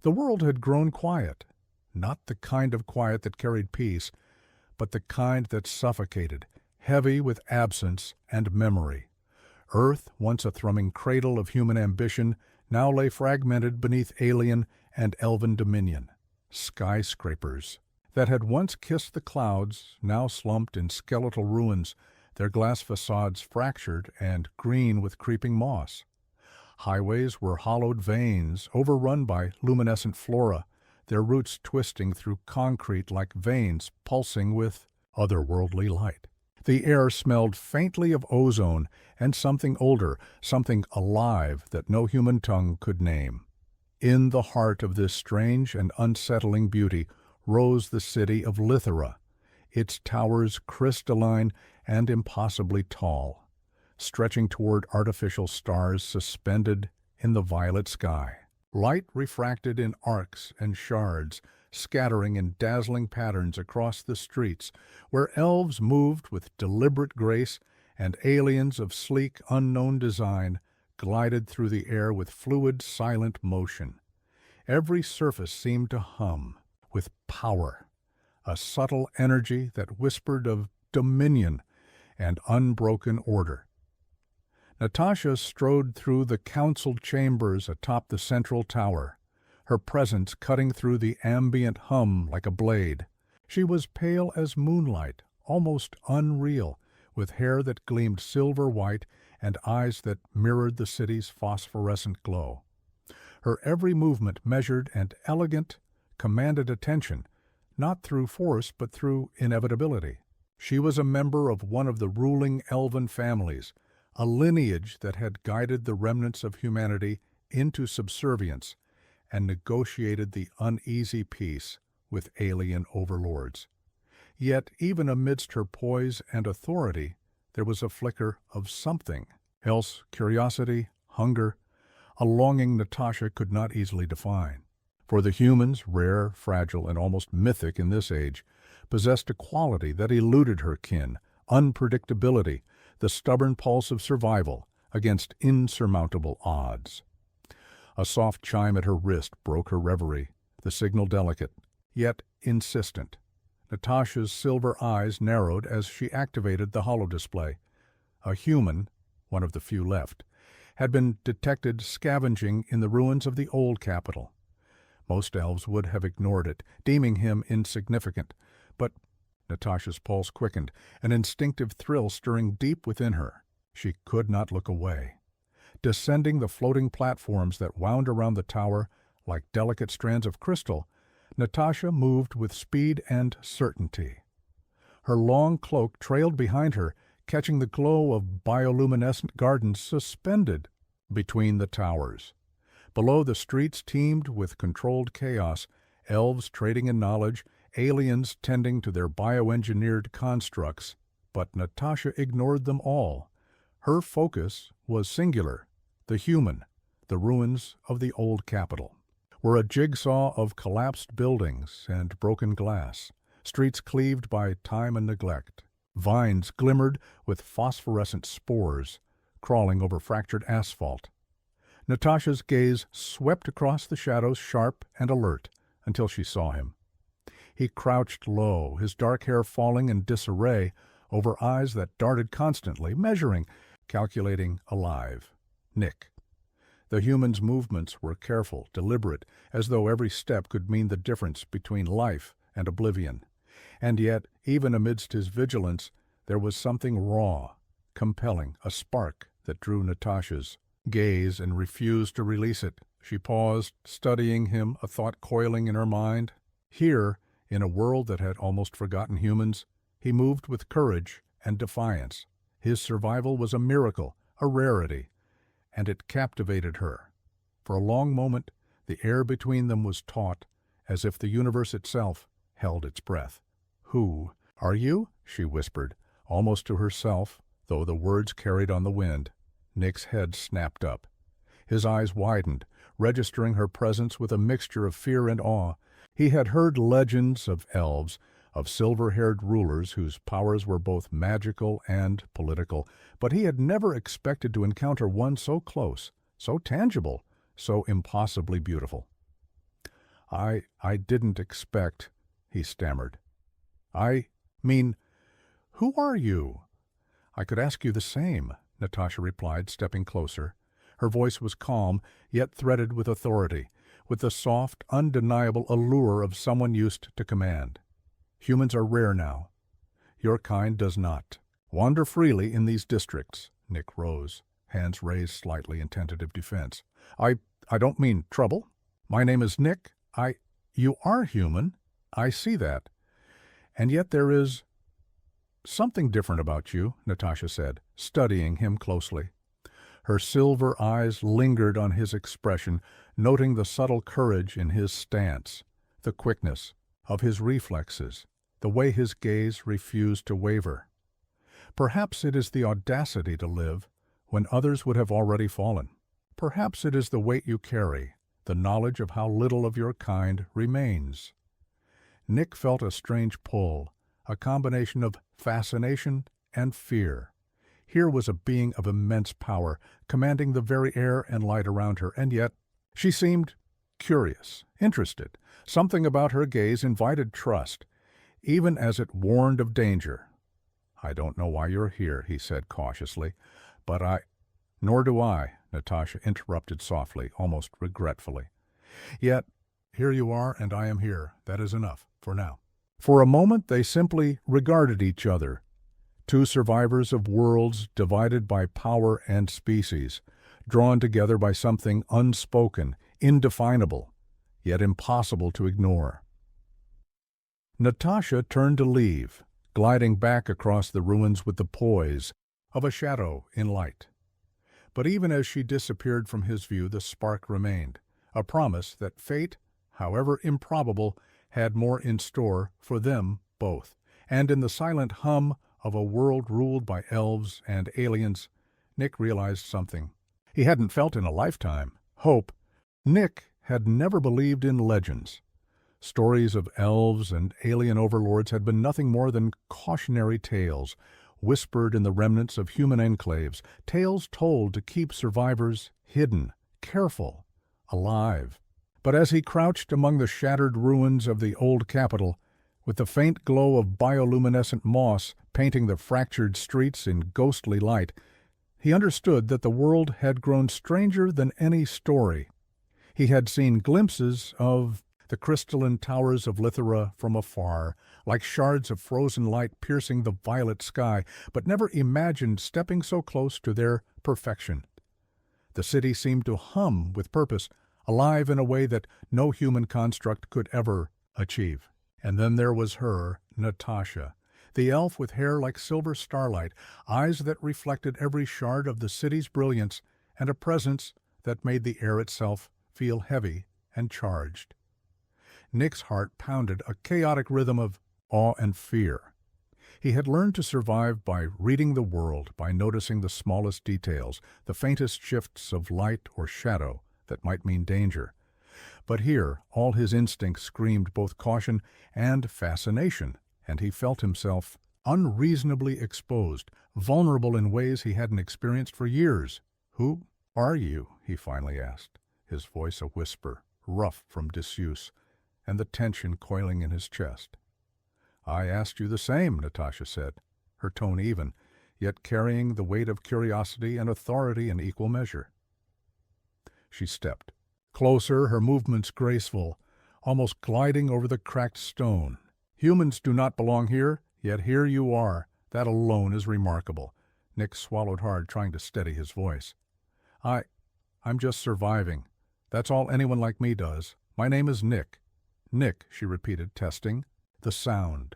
The world had grown quiet, not the kind of quiet that carried peace, but the kind that suffocated, heavy with absence and memory. Earth, once a thrumming cradle of human ambition, now lay fragmented beneath alien and elven dominion. Skyscrapers that had once kissed the clouds now slumped in skeletal ruins, their glass facades fractured and green with creeping moss. Highways were hollowed veins, overrun by luminescent flora, their roots twisting through concrete like veins pulsing with otherworldly light. The air smelled faintly of ozone and something older, something alive that no human tongue could name. In the heart of this strange and unsettling beauty rose the city of Lithera, its towers crystalline and impossibly tall, stretching toward artificial stars suspended in the violet sky. Light refracted in arcs and shards, scattering in dazzling patterns across the streets, where elves moved with deliberate grace and aliens of sleek, unknown design glided through the air with fluid, silent motion. Every surface seemed to hum with power, a subtle energy that whispered of dominion and unbroken order. Natasha strode through the council chambers atop the central tower, her presence cutting through the ambient hum like a blade. She was pale as moonlight, almost unreal, with hair that gleamed silver white and eyes that mirrored the city's phosphorescent glow. Her every movement, measured and elegant, commanded attention, not through force but through inevitability. She was a member of one of the ruling elven families, a lineage that had guided the remnants of humanity into subservience and negotiated the uneasy peace with alien overlords. Yet, even amidst her poise and authority, there was a flicker of something else: curiosity, hunger, a longing Natasha could not easily define. For the humans, rare, fragile, and almost mythic in this age, possessed a quality that eluded her kin: unpredictability, the stubborn pulse of survival against insurmountable odds. A soft chime at her wrist broke her reverie, the signal delicate, yet insistent. Natasha's silver eyes narrowed as she activated the holodisplay. A human, one of the few left, had been detected scavenging in the ruins of the old capital. Most elves would have ignored it, deeming him insignificant, but Natasha's pulse quickened, an instinctive thrill stirring deep within her. She could not look away. Descending the floating platforms that wound around the tower like delicate strands of crystal, Natasha moved with speed and certainty. Her long cloak trailed behind her, catching the glow of bioluminescent gardens suspended between the towers. Below, the streets teemed with controlled chaos, elves trading in knowledge, aliens tending to their bioengineered constructs. But Natasha ignored them all. Her focus was singular: the human, the ruins of the old capital, were a jigsaw of collapsed buildings and broken glass, streets cleaved by time and neglect. Vines glimmered with phosphorescent spores, crawling over fractured asphalt. Natasha's gaze swept across the shadows, sharp and alert, until she saw him. He crouched low, his dark hair falling in disarray over eyes that darted constantly, measuring, calculating, alive. Nick. The human's movements were careful, deliberate, as though every step could mean the difference between life and oblivion. And yet, even amidst his vigilance, there was something raw, compelling, a spark that drew Natasha's gaze and refused to release it. She paused, studying him, a thought coiling in her mind. Here, in a world that had almost forgotten humans, he moved with courage and defiance. His survival was a miracle, a rarity, and it captivated her. For a long moment, the air between them was taut, as if the universe itself held its breath. "Who are you?" she whispered, almost to herself, though the words carried on the wind. Nick's head snapped up. His eyes widened, registering her presence with a mixture of fear and awe. He had heard legends of elves, of silver-haired rulers whose powers were both magical and political, but he had never expected to encounter one so close, so tangible, so impossibly beautiful. I didn't expect, he stammered. I mean, who are you? I could ask you the same, Natasha replied, stepping closer. Her voice was calm, yet threaded with authority, with the soft, undeniable allure of someone used to command. Humans are rare now. Your kind does not. Wander freely in these districts. Nick rose, hands raised slightly in tentative defense. I don't mean trouble. My name is Nick. You are human. I see that. And yet there is something different about you, Natasha said, studying him closely. Her silver eyes lingered on his expression, noting the subtle courage in his stance, the quickness of his reflexes, the way his gaze refused to waver. Perhaps it is the audacity to live when others would have already fallen. Perhaps it is the weight you carry, the knowledge of how little of your kind remains. Nick felt a strange pull, a combination of fascination and fear. Here was a being of immense power, commanding the very air and light around her, and yet she seemed curious, interested. Something about her gaze invited trust, even as it warned of danger. I don't know why you're here, he said cautiously, but Nor do I, Natasha interrupted softly, almost regretfully. Yet, here you are and I am here. That is enough, for now. For a moment they simply regarded each other, two survivors of worlds divided by power and species, drawn together by something unspoken, indefinable, yet impossible to ignore. Natasha turned to leave, gliding back across the ruins with the poise of a shadow in light. But even as she disappeared from his view, the spark remained, a promise that fate, however improbable, had more in store for them both. And in the silent hum of a world ruled by elves and aliens, Nick realized something he hadn't felt in a lifetime: hope. Nick had never believed in legends. Stories of elves and alien overlords had been nothing more than cautionary tales, whispered in the remnants of human enclaves, tales told to keep survivors hidden, careful, alive. But as he crouched among the shattered ruins of the old capital, with the faint glow of bioluminescent moss painting the fractured streets in ghostly light, he understood that the world had grown stranger than any story. He had seen glimpses of the crystalline towers of Lithera from afar, like shards of frozen light piercing the violet sky, but never imagined stepping so close to their perfection. The city seemed to hum with purpose, alive in a way that no human construct could ever achieve. And then there was her, Natasha, the elf with hair like silver starlight, eyes that reflected every shard of the city's brilliance, and a presence that made the air itself feel heavy and charged. Nick's heart pounded a chaotic rhythm of awe and fear. He had learned to survive by reading the world, by noticing the smallest details, the faintest shifts of light or shadow that might mean danger. But here all his instincts screamed both caution and fascination, and he felt himself unreasonably exposed, vulnerable in ways he hadn't experienced for years. "Who are you?" he finally asked, his voice a whisper, rough from disuse, and the tension coiling in his chest. "I asked you the same," Natasha said, her tone even, yet carrying the weight of curiosity and authority in equal measure. She stepped closer, her movements graceful, almost gliding over the cracked stone. "Humans do not belong here, yet here you are. That alone is remarkable." Nick swallowed hard, trying to steady his voice. I'm just surviving. That's all anyone like me does. My name is Nick." "Nick," she repeated, testing the sound.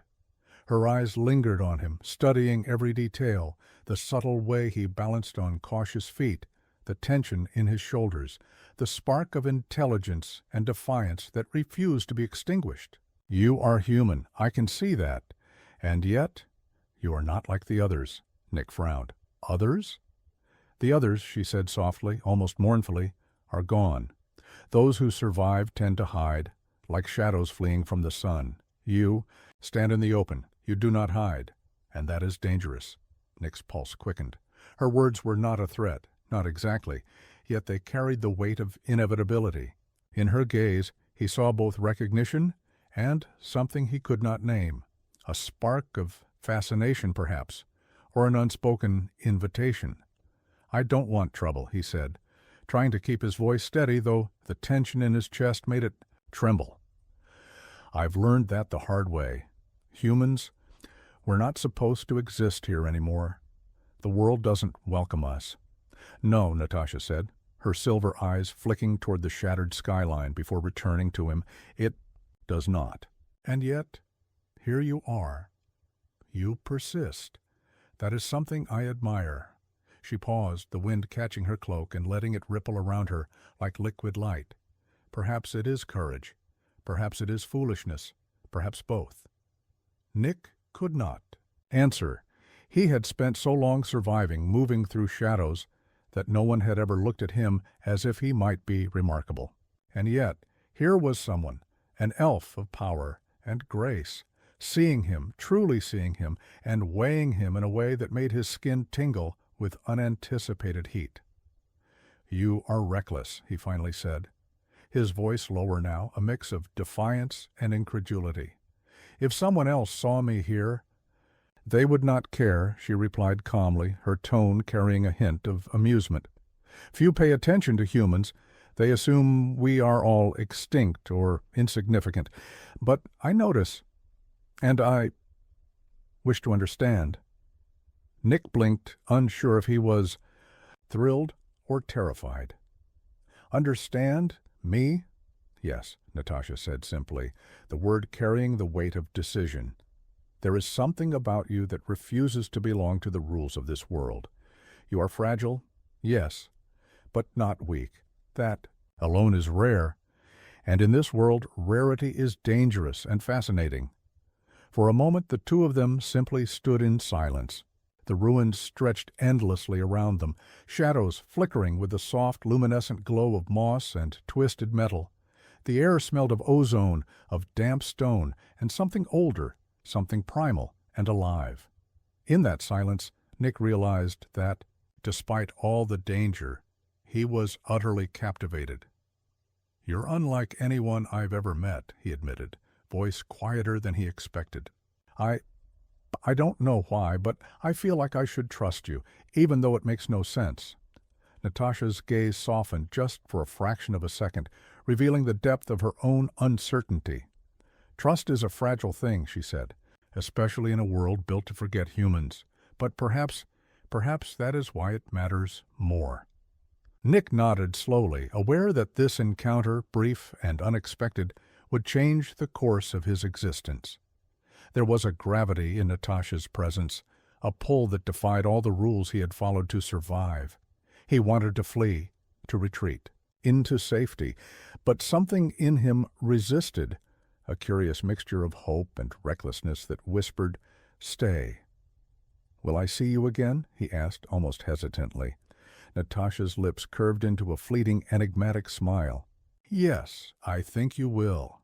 Her eyes lingered on him, studying every detail, the subtle way he balanced on cautious feet, the tension in his shoulders, the spark of intelligence and defiance that refused to be extinguished. "You are human, I can see that. And yet, you are not like the others." Nick frowned. "Others?" "The others," she said softly, almost mournfully, "are gone. Those who survive tend to hide, like shadows fleeing from the sun. You stand in the open. You do not hide. And that is dangerous." Nick's pulse quickened. Her words were not a threat, not exactly, yet they carried the weight of inevitability. In her gaze He saw both recognition and something he could not name, a spark of fascination perhaps, or an unspoken invitation. "I don't want trouble," he said, trying to keep his voice steady, though the tension in his chest made it tremble. "I've learned that the hard way. Humans, we're not supposed to exist here anymore. The world doesn't welcome us." "No," Natasha said, her silver eyes flicking toward the shattered skyline before returning to him. "It does not. And yet, here you are. You persist. That is something I admire." She paused, the wind catching her cloak and letting it ripple around her like liquid light. Perhaps it is courage. Perhaps it is foolishness. Perhaps both. Nick could not answer. He had spent so long surviving, moving through shadows, that no one had ever looked at him as if he might be remarkable. And yet, here was someone, an elf of power and grace, seeing him, truly seeing him, and weighing him in a way that made his skin tingle with unanticipated heat. "You are reckless," he finally said, his voice lower now, a mix of defiance and incredulity. "If someone else saw me here—" "They would not care," she replied calmly, her tone carrying a hint of amusement. "Few pay attention to humans. They assume we are all extinct or insignificant. But I notice, and I wish to understand." Nick blinked, unsure if he was thrilled or terrified. "Understand? Me?" "Yes," Natasha said simply, the word carrying the weight of decision. "There is something about you that refuses to belong to the rules of this world. You are fragile, yes, but not weak. That alone is rare, and in this world rarity is dangerous and fascinating." For a moment the two of them simply stood in silence. The ruins stretched endlessly around them, shadows flickering with the soft, luminescent glow of moss and twisted metal. The air smelled of ozone, of damp stone, and something older, something primal and alive. In that silence, Nick realized that, despite all the danger, he was utterly captivated. "You're unlike anyone I've ever met," he admitted, voice quieter than he expected. I don't know why, but I feel like I should trust you, even though it makes no sense." Natasha's gaze softened just for a fraction of a second, revealing the depth of her own uncertainty. "Trust is a fragile thing," she said, "especially in a world built to forget humans. But perhaps that is why it matters more." Nick nodded slowly, aware that this encounter, brief and unexpected, would change the course of his existence. There was a gravity in Natasha's presence, a pull that defied all the rules he had followed to survive. He wanted to flee, to retreat, into safety, but something in him resisted, a curious mixture of hope and recklessness that whispered, "Stay." "Will I see you again?" he asked, almost hesitantly. Natasha's lips curved into a fleeting, enigmatic smile. "Yes, I think you will."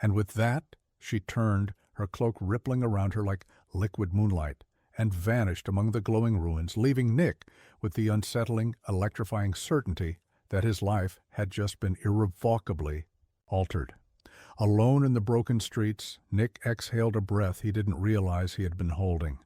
And with that, she turned, her cloak rippling around her like liquid moonlight, and vanished among the glowing ruins, leaving Nick with the unsettling, electrifying certainty that his life had just been irrevocably altered. Alone in the broken streets, Nick exhaled a breath he didn't realize he had been holding.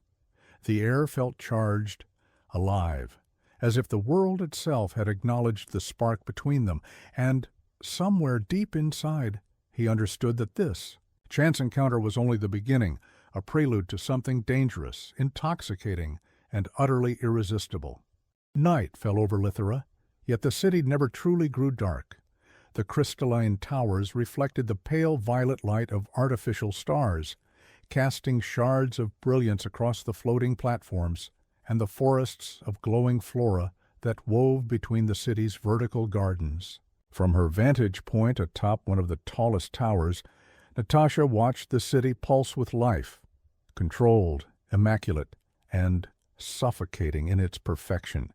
The air felt charged, alive, as if the world itself had acknowledged the spark between them, and somewhere deep inside he understood that this chance encounter was only the beginning, a prelude to something dangerous, intoxicating, and utterly irresistible. Night fell over Lithera, yet the city never truly grew dark. The crystalline towers reflected the pale violet light of artificial stars, casting shards of brilliance across the floating platforms and the forests of glowing flora that wove between the city's vertical gardens. From her vantage point atop one of the tallest towers, Natasha watched the city pulse with life, controlled, immaculate, and suffocating in its perfection.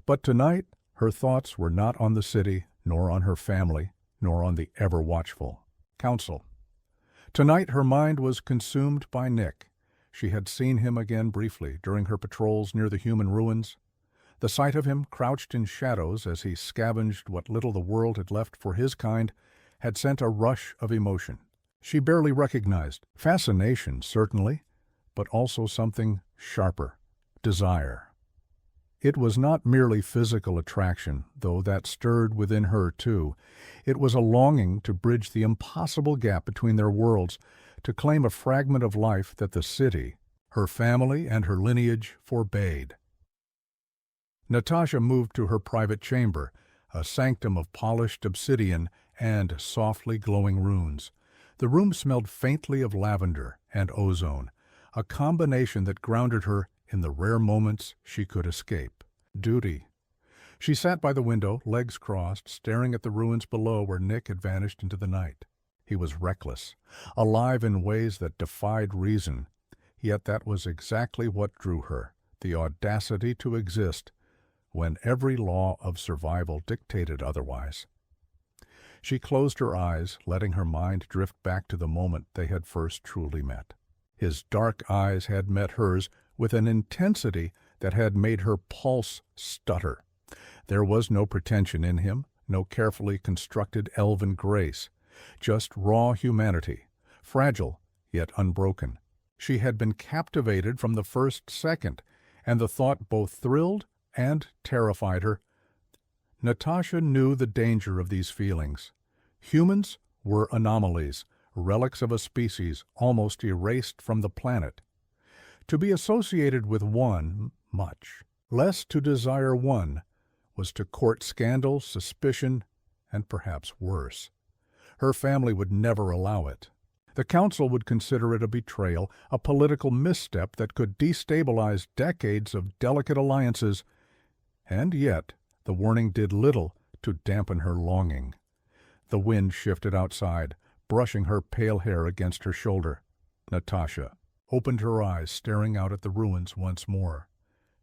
But tonight, her thoughts were not on the city, nor on her family, nor on the ever-watchful council. Tonight her mind was consumed by Nick. She had seen him again briefly during her patrols near the human ruins. The sight of him, crouched in shadows as he scavenged what little the world had left for his kind, had sent a rush of emotion. She barely recognized fascination, certainly, but also something sharper, desire. It was not merely physical attraction, though that stirred within her too. It was a longing to bridge the impossible gap between their worlds, to claim a fragment of life that the city, her family, and her lineage forbade. Natasha moved to her private chamber, a sanctum of polished obsidian and softly glowing runes. The room smelled faintly of lavender and ozone, a combination that grounded her in the rare moments she could escape. Duty. She sat by the window, legs crossed, staring at the ruins below where Nick had vanished into the night. He was reckless, alive in ways that defied reason, yet that was exactly what drew her, the audacity to exist when every law of survival dictated otherwise. She closed her eyes, letting her mind drift back to the moment they had first truly met. His dark eyes had met hers with an intensity that had made her pulse stutter. There was no pretension in him, no carefully constructed elven grace, just raw humanity, fragile yet unbroken. She had been captivated from the first second, and the thought both thrilled and terrified her. Natasha knew the danger of these feelings. Humans were anomalies, relics of a species almost erased from the planet. To be associated with one, much less to desire one, was to court scandal, suspicion, and perhaps worse. Her family would never allow it. The council would consider it a betrayal, a political misstep that could destabilize decades of delicate alliances, and yet the warning did little to dampen her longing. The wind shifted outside, brushing her pale hair against her shoulder. Natasha opened her eyes, staring out at the ruins once more.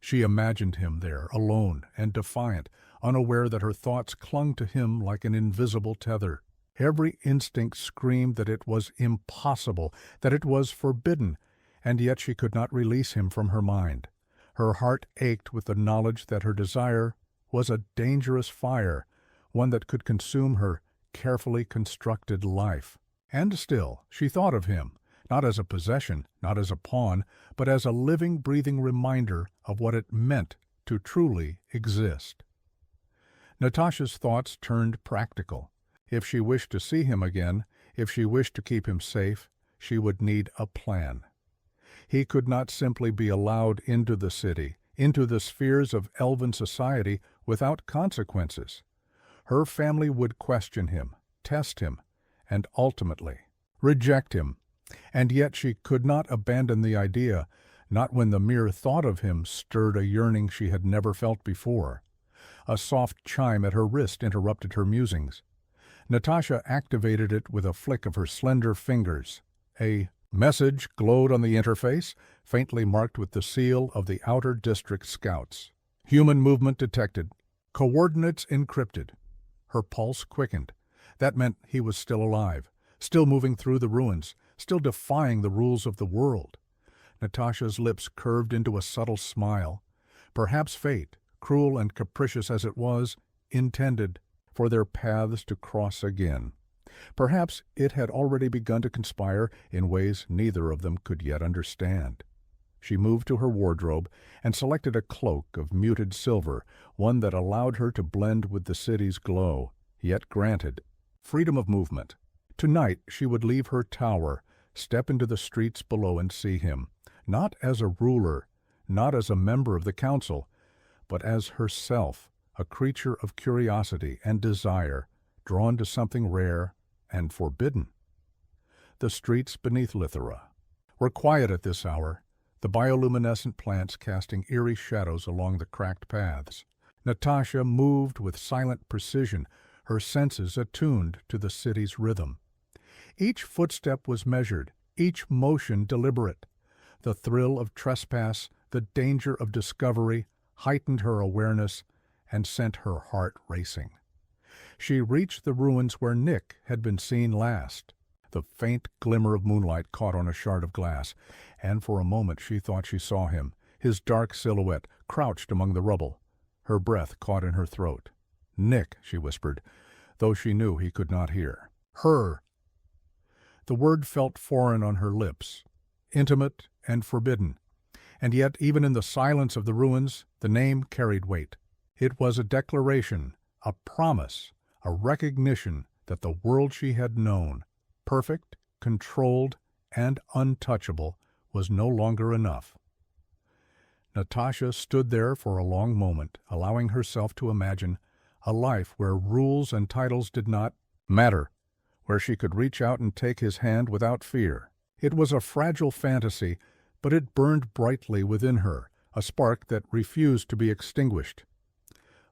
She imagined him there, alone and defiant, unaware that her thoughts clung to him like an invisible tether. Every instinct screamed that it was impossible, that it was forbidden, and yet she could not release him from her mind. Her heart ached with the knowledge that her desire was a dangerous fire, one that could consume her carefully constructed life. And still she thought of him, not as a possession, not as a pawn, but as a living, breathing reminder of what it meant to truly exist. Natasha's thoughts turned practical. If she wished to see him again, if she wished to keep him safe, she would need a plan. He could not simply be allowed into the city, into the spheres of elven society, without consequences. Her family would question him, test him, and ultimately reject him. And yet she could not abandon the idea, not when the mere thought of him stirred a yearning she had never felt before. A soft chime at her wrist interrupted her musings. Natasha activated it with a flick of her slender fingers. A message glowed on the interface, faintly marked with the seal of the Outer District Scouts. Human movement detected. Coordinates encrypted. Her pulse quickened. That meant he was still alive, still moving through the ruins, still defying the rules of the world. Natasha's lips curved into a subtle smile. Perhaps fate, cruel and capricious as it was, intended for their paths to cross again. Perhaps it had already begun to conspire in ways neither of them could yet understand. She moved to her wardrobe and selected a cloak of muted silver, one that allowed her to blend with the city's glow, yet granted freedom of movement. Tonight she would leave her tower, step into the streets below and see him, not as a ruler, not as a member of the council, but as herself, a creature of curiosity and desire, drawn to something rare and forbidden. The streets beneath Lithera were quiet at this hour, the bioluminescent plants casting eerie shadows along the cracked paths. Natasha moved with silent precision, her senses attuned to the city's rhythm. Each footstep was measured, each motion deliberate. The thrill of trespass, the danger of discovery, heightened her awareness and sent her heart racing. She reached the ruins where Nick had been seen last. The faint glimmer of moonlight caught on a shard of glass, and for a moment she thought she saw him, his dark silhouette crouched among the rubble. Her breath caught in her throat. "Nick," she whispered, though she knew he could not hear. Her. The word felt foreign on her lips, intimate and forbidden, and yet even in the silence of the ruins, the name carried weight. It was a declaration, a promise, a recognition that the world she had known, perfect, controlled, and untouchable, was no longer enough. Natasha stood there for a long moment, allowing herself to imagine a life where rules and titles did not matter, where she could reach out and take his hand without fear. It was a fragile fantasy, but it burned brightly within her, a spark that refused to be extinguished.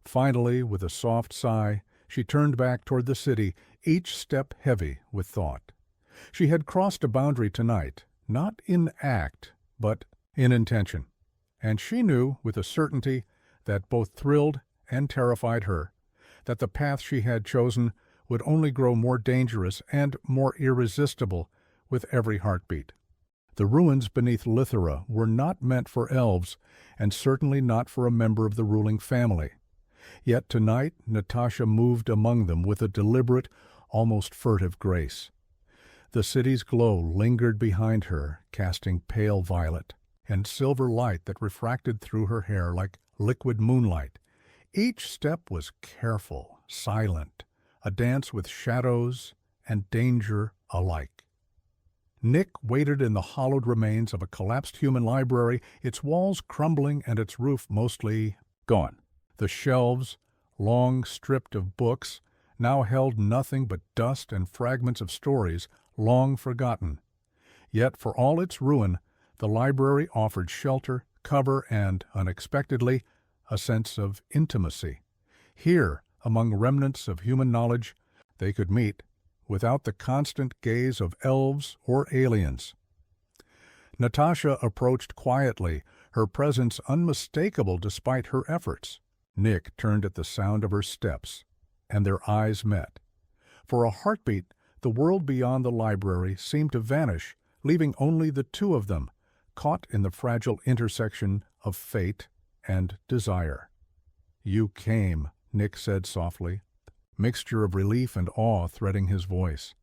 Finally, with a soft sigh, she turned back toward the city, each step heavy with thought. She had crossed a boundary tonight, not in act, but in intention, and she knew with a certainty that both thrilled and terrified her, that the path she had chosen would only grow more dangerous and more irresistible with every heartbeat. The ruins beneath Lithera were not meant for elves, and certainly not for a member of the ruling family. Yet tonight Natasha moved among them with a deliberate, almost furtive grace. The city's glow lingered behind her, casting pale violet and silver light that refracted through her hair like liquid moonlight. Each step was careful, silent, a dance with shadows and danger alike. Nick waited in the hollowed remains of a collapsed human library, its walls crumbling and its roof mostly gone. The shelves, long stripped of books, now held nothing but dust and fragments of stories long forgotten. Yet for all its ruin, the library offered shelter, cover, and, unexpectedly, a sense of intimacy. Here, among remnants of human knowledge, they could meet, without the constant gaze of elves or aliens. Natasha approached quietly, her presence unmistakable despite her efforts. Nick turned at the sound of her steps, and their eyes met. For a heartbeat, the world beyond the library seemed to vanish, leaving only the two of them, caught in the fragile intersection of fate and desire. "You came," Nick said softly, mixture of relief and awe threading his voice.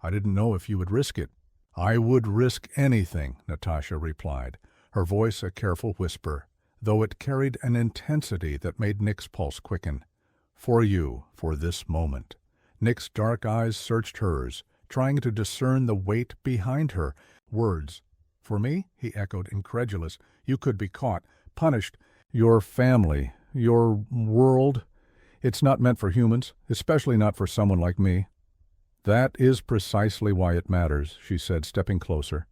"I didn't know if you would risk it." "I would risk anything," Natasha replied, her voice a careful whisper, though it carried an intensity that made Nick's pulse quicken. "For you, for this moment." Nick's dark eyes searched hers, trying to discern the weight behind her words. "For me?" he echoed, incredulous. "You could be caught, punished. Your family, your world, it's not meant for humans, especially not for someone like me." "That is precisely why it matters," she said, stepping closer.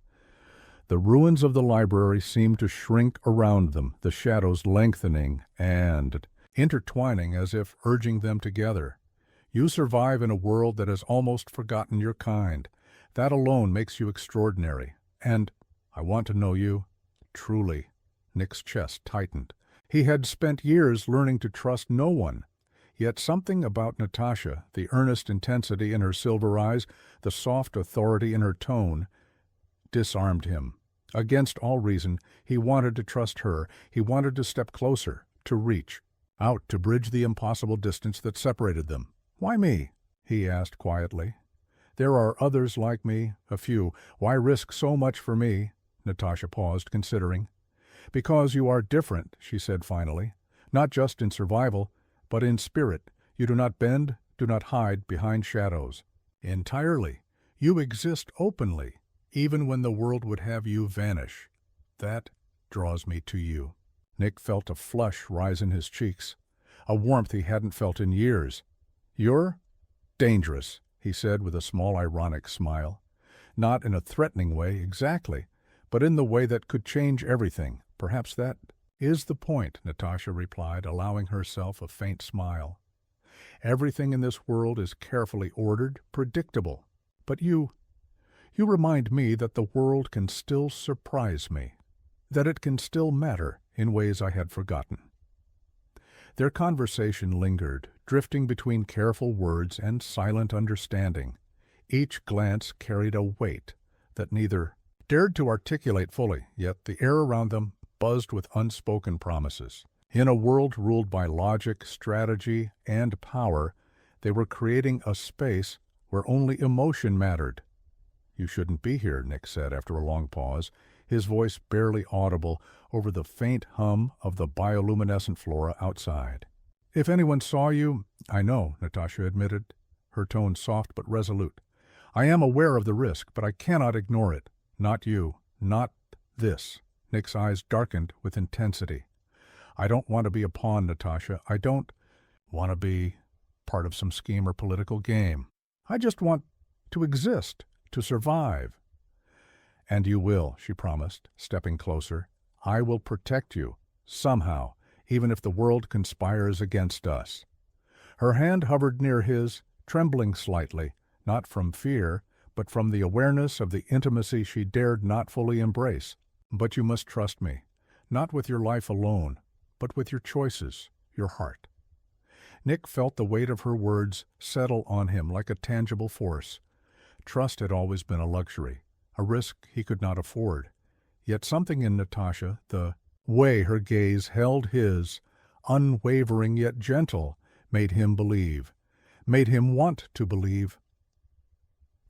The ruins of the library seemed to shrink around them, the shadows lengthening and intertwining as if urging them together. "You survive in a world that has almost forgotten your kind. That alone makes you extraordinary. And I want to know you, truly." Nick's chest tightened. He had spent years learning to trust no one. Yet something about Natasha, the earnest intensity in her silver eyes, the soft authority in her tone, disarmed him. Against all reason, he wanted to trust her. He wanted to step closer, to reach out, to bridge the impossible distance that separated them. "Why me?" he asked quietly. "There are others like me, a few. Why risk so much for me?" Natasha paused, considering. "Because you are different," she said finally. "Not just in survival, but in spirit. You do not bend, do not hide behind shadows. Entirely. You exist openly, even when the world would have you vanish. That draws me to you." Nick felt a flush rise in his cheeks, a warmth he hadn't felt in years. "You're dangerous," he said with a small ironic smile. "Not in a threatening way, exactly, but in the way that could change everything. Perhaps that is the point," Natasha replied, allowing herself a faint smile. "Everything in this world is carefully ordered, predictable. But you remind me that the world can still surprise me, that it can still matter in ways I had forgotten." Their conversation lingered, drifting between careful words and silent understanding. Each glance carried a weight that neither dared to articulate fully, yet the air around them buzzed with unspoken promises. In a world ruled by logic, strategy, and power, they were creating a space where only emotion mattered. "You shouldn't be here," Nick said after a long pause, his voice barely audible over the faint hum of the bioluminescent flora outside. "If anyone saw you—" "I know," Natasha admitted, her tone soft but resolute. "I am aware of the risk, but I cannot ignore it. Not you. Not this." Nick's eyes darkened with intensity. "I don't want to be a pawn, Natasha. I don't want to be part of some scheme or political game. I just want to exist, to survive." "And you will," she promised, stepping closer. "I will protect you, somehow, even if the world conspires against us." Her hand hovered near his, trembling slightly, not from fear, but from the awareness of the intimacy she dared not fully embrace. "But you must trust me, not with your life alone, but with your choices, your heart." Nick felt the weight of her words settle on him like a tangible force. Trust had always been a luxury, a risk he could not afford. Yet something in Natasha, the way her gaze held his, unwavering yet gentle, made him believe, made him want to believe.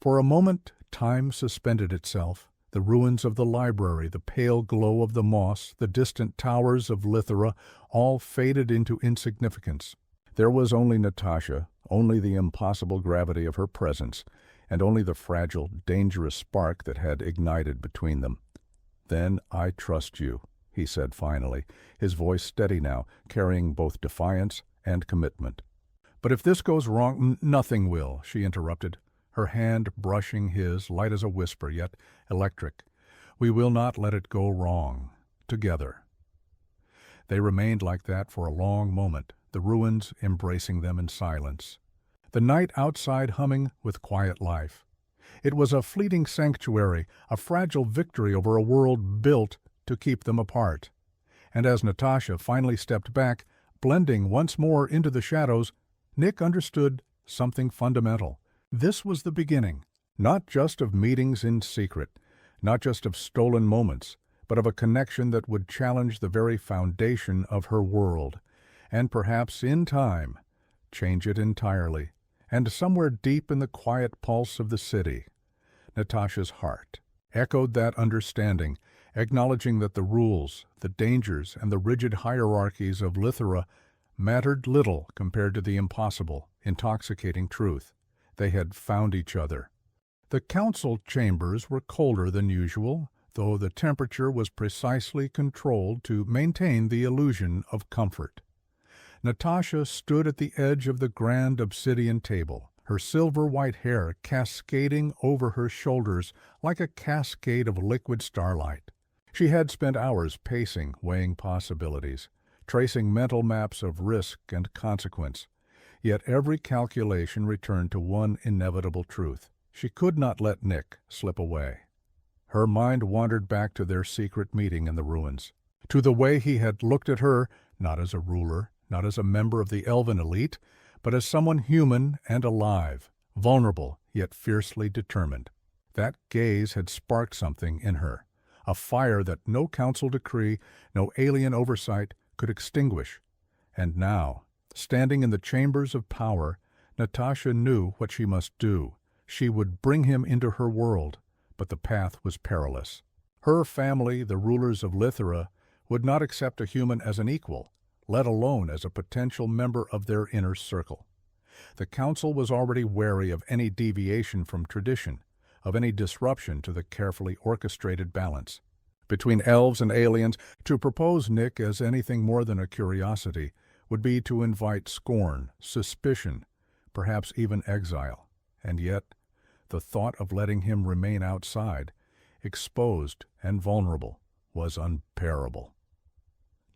For a moment time suspended itself. The ruins of the library, the pale glow of the moss, the distant towers of Lithera, all faded into insignificance. There was only Natasha, only the impossible gravity of her presence, and only the fragile, dangerous spark that had ignited between them. "Then I trust you," he said finally, his voice steady now, carrying both defiance and commitment. "But if this goes wrong—" "Nothing will," she interrupted, her hand brushing his, light as a whisper, yet electric. "We will not let it go wrong. Together." They remained like that for a long moment, the ruins embracing them in silence. The night outside humming with quiet life. It was a fleeting sanctuary, a fragile victory over a world built to keep them apart. And as Natasha finally stepped back, blending once more into the shadows, Nick understood something fundamental. This was the beginning, not just of meetings in secret, not just of stolen moments, but of a connection that would challenge the very foundation of her world, and perhaps, in time, change it entirely. And somewhere deep in the quiet pulse of the city, Natasha's heart echoed that understanding, acknowledging that the rules, the dangers, and the rigid hierarchies of Lithera mattered little compared to the impossible, intoxicating truth. They had found each other. The council chambers were colder than usual, though the temperature was precisely controlled to maintain the illusion of comfort. Natasha stood at the edge of the grand obsidian table, her silver-white hair cascading over her shoulders like a cascade of liquid starlight. She had spent hours pacing, weighing possibilities, tracing mental maps of risk and consequence. Yet every calculation returned to one inevitable truth. She could not let Nick slip away. Her mind wandered back to their secret meeting in the ruins, to the way he had looked at her, not as a ruler, not as a member of the elven elite, but as someone human and alive, vulnerable yet fiercely determined. That gaze had sparked something in her, a fire that no council decree, no alien oversight could extinguish. And now, standing in the chambers of power, Natasha knew what she must do. She would bring him into her world, but the path was perilous. Her family, the rulers of Lithera, would not accept a human as an equal, let alone as a potential member of their inner circle. The council was already wary of any deviation from tradition, of any disruption to the carefully orchestrated balance. Between elves and aliens, to propose Nick as anything more than a curiosity would be to invite scorn, suspicion, perhaps even exile. And yet, the thought of letting him remain outside, exposed and vulnerable, was unbearable.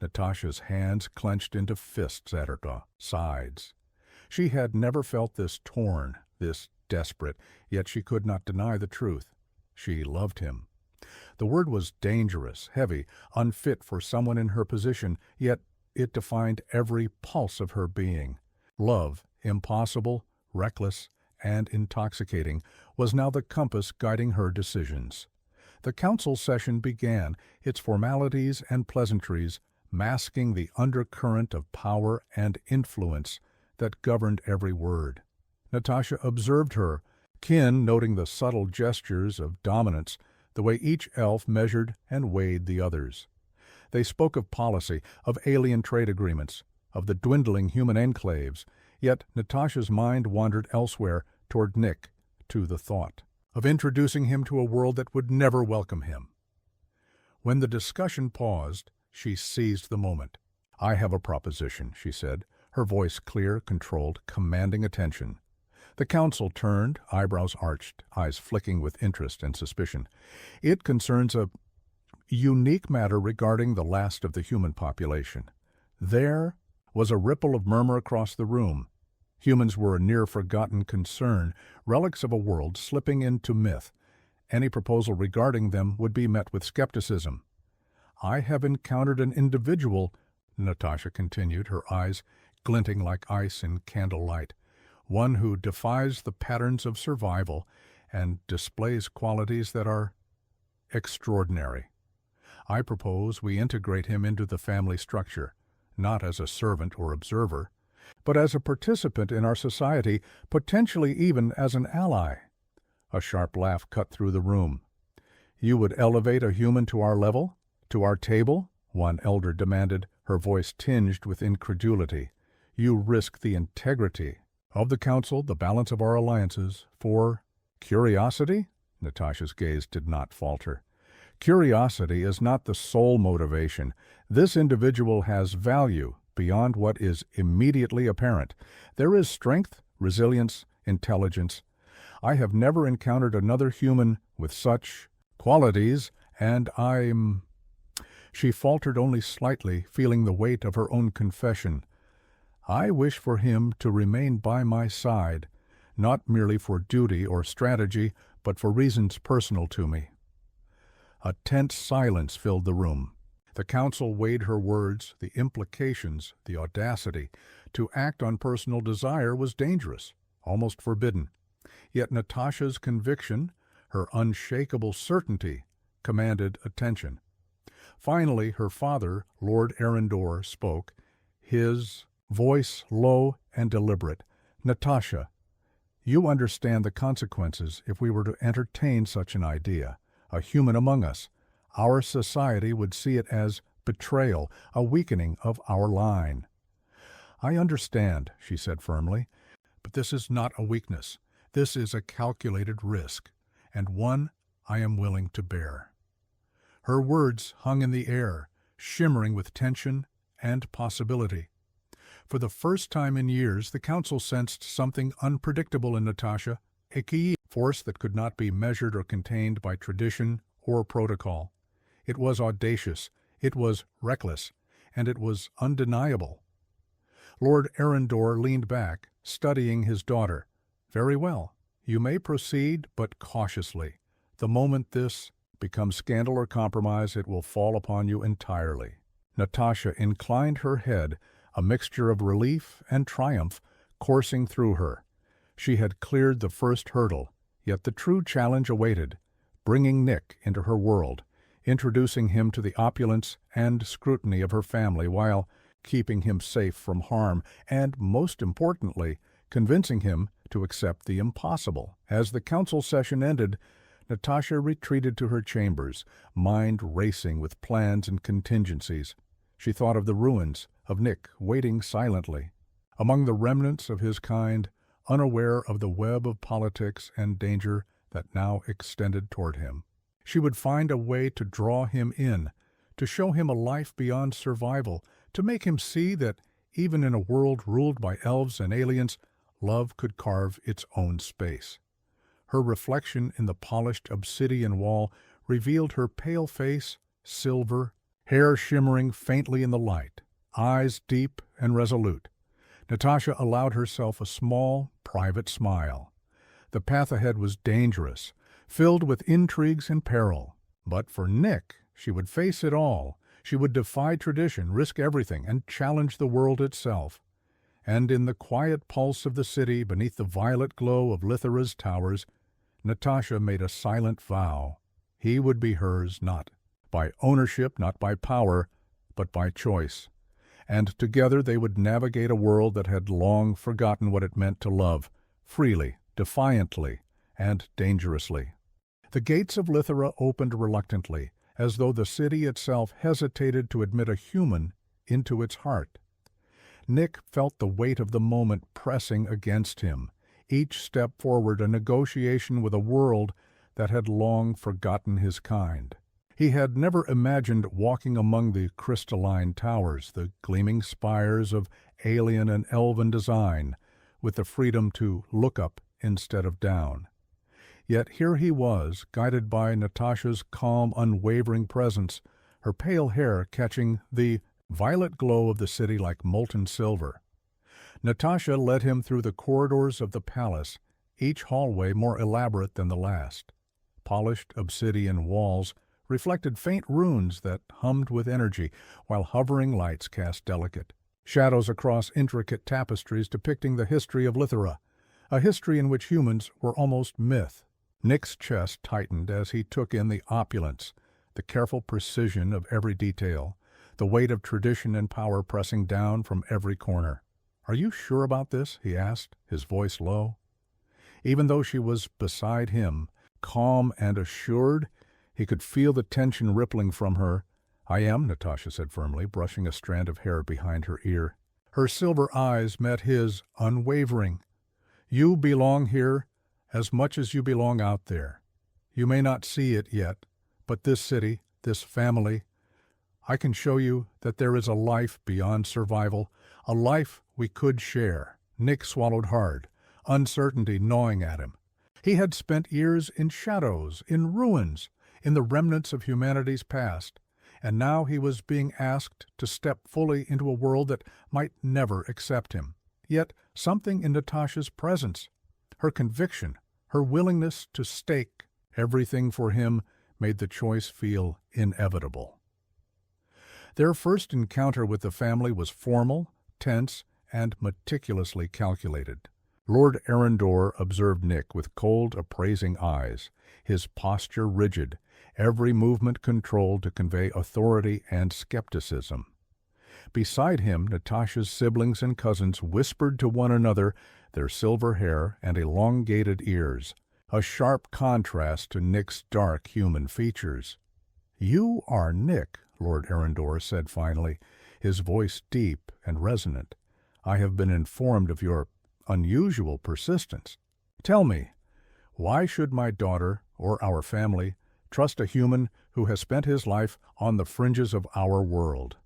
Natasha's hands clenched into fists at her sides. She had never felt this torn, this desperate, yet she could not deny the truth. She loved him. The word was dangerous, heavy, unfit for someone in her position, yet it defined every pulse of her being. Love, impossible, reckless, and intoxicating, was now the compass guiding her decisions. The council session began, its formalities and pleasantries masking the undercurrent of power and influence that governed every word. Natasha observed her, Kin, noting the subtle gestures of dominance, the way each elf measured and weighed the others. They spoke of policy, of alien trade agreements, of the dwindling human enclaves, yet Natasha's mind wandered elsewhere, toward Nick, to the thought of introducing him to a world that would never welcome him. When the discussion paused, she seized the moment. "I have a proposition," she said, her voice clear, controlled, commanding attention. The council turned, eyebrows arched, eyes flicking with interest and suspicion. "It concerns a unique matter regarding the last of the human population." There was a ripple of murmur across the room. Humans were a near-forgotten concern, relics of a world slipping into myth. Any proposal regarding them would be met with skepticism. "I have encountered an individual," Natasha continued, her eyes glinting like ice in candlelight, "one who defies the patterns of survival and displays qualities that are extraordinary. I propose we integrate him into the family structure, not as a servant or observer, but as a participant in our society, potentially even as an ally." A sharp laugh cut through the room. "You would elevate a human to our level? To our table?" one elder demanded, her voice tinged with incredulity. "You risk the integrity of the council, the balance of our alliances, for curiosity?" Natasha's gaze did not falter. "Curiosity is not the sole motivation. This individual has value beyond what is immediately apparent. There is strength, resilience, intelligence. I have never encountered another human with such qualities, and I'm—" She faltered only slightly, feeling the weight of her own confession. "I wish for him to remain by my side, not merely for duty or strategy, but for reasons personal to me." A tense silence filled the room. The council weighed her words, the implications, the audacity. To act on personal desire was dangerous, almost forbidden. Yet Natasha's conviction, her unshakable certainty, commanded attention. Finally, her father, Lord Arundel, spoke, his voice low and deliberate. "Natasha, you understand the consequences if we were to entertain such an idea. A human among us. Our society would see it as betrayal, a weakening of our line." "I understand," she said firmly, "but this is not a weakness. This is a calculated risk, and one I am willing to bear." Her words hung in the air, shimmering with tension and possibility. For the first time in years, the council sensed something unpredictable in Natasha, a force that could not be measured or contained by tradition or protocol. It was audacious, it was reckless, and it was undeniable. Lord Arundel leaned back, studying his daughter. "Very well. You may proceed, but cautiously. The moment this becomes scandal or compromise, it will fall upon you entirely." Natasha inclined her head, a mixture of relief and triumph coursing through her. She had cleared the first hurdle, yet the true challenge awaited, bringing Nick into her world, introducing him to the opulence and scrutiny of her family while keeping him safe from harm, and, most importantly, convincing him to accept the impossible. As the council session ended, Natasha retreated to her chambers, mind racing with plans and contingencies. She thought of the ruins, of Nick waiting silently, among the remnants of his kind, unaware of the web of politics and danger that now extended toward him. She would find a way to draw him in, to show him a life beyond survival, to make him see that even in a world ruled by elves and aliens, love could carve its own space. Her reflection in the polished obsidian wall revealed her pale face, silver, hair shimmering faintly in the light, eyes deep and resolute. Natasha allowed herself a small, private smile. The path ahead was dangerous, filled with intrigues and peril. But for Nick, she would face it all. She would defy tradition, risk everything, and challenge the world itself. And in the quiet pulse of the city, beneath the violet glow of Lithera's towers, Natasha made a silent vow. He would be hers, not by ownership, not by power, but by choice. And together they would navigate a world that had long forgotten what it meant to love, freely, defiantly, and dangerously. The gates of Lithera opened reluctantly, as though the city itself hesitated to admit a human into its heart. Nick felt the weight of the moment pressing against him, each step forward a negotiation with a world that had long forgotten his kind. He had never imagined walking among the crystalline towers, the gleaming spires of alien and elven design, with the freedom to look up instead of down. Yet here he was, guided by Natasha's calm, unwavering presence, her pale hair catching the violet glow of the city like molten silver. Natasha led him through the corridors of the palace, each hallway more elaborate than the last. Polished obsidian walls reflected faint runes that hummed with energy, while hovering lights cast delicate shadows across intricate tapestries depicting the history of Lithera, a history in which humans were almost myth. Nick's chest tightened as he took in the opulence, the careful precision of every detail, the weight of tradition and power pressing down from every corner. "Are you sure about this?" he asked, his voice low. Even though she was beside him, calm and assured, he could feel the tension rippling from her. "I am," Natasha said firmly, brushing a strand of hair behind her ear. Her silver eyes met his, unwavering. "You belong here as much as you belong out there. You may not see it yet, but this city, this family, I can show you that there is a life beyond survival, a life we could share." Nick swallowed hard, uncertainty gnawing at him. He had spent years in shadows, in ruins, in the remnants of humanity's past, and now he was being asked to step fully into a world that might never accept him. Yet something in Natasha's presence, her conviction, her willingness to stake everything for him, made the choice feel inevitable. Their first encounter with the family was formal, tense, and meticulously calculated. Lord Arundor observed Nick with cold, appraising eyes, his posture rigid, every movement controlled to convey authority and skepticism. Beside him, Natasha's siblings and cousins whispered to one another, their silver hair and elongated ears, a sharp contrast to Nick's dark human features. "You are Nick," Lord Arundor said finally, his voice deep and resonant. "I have been informed of your unusual persistence. Tell me, why should my daughter, or our family, trust a human who has spent his life on the fringes of our world?"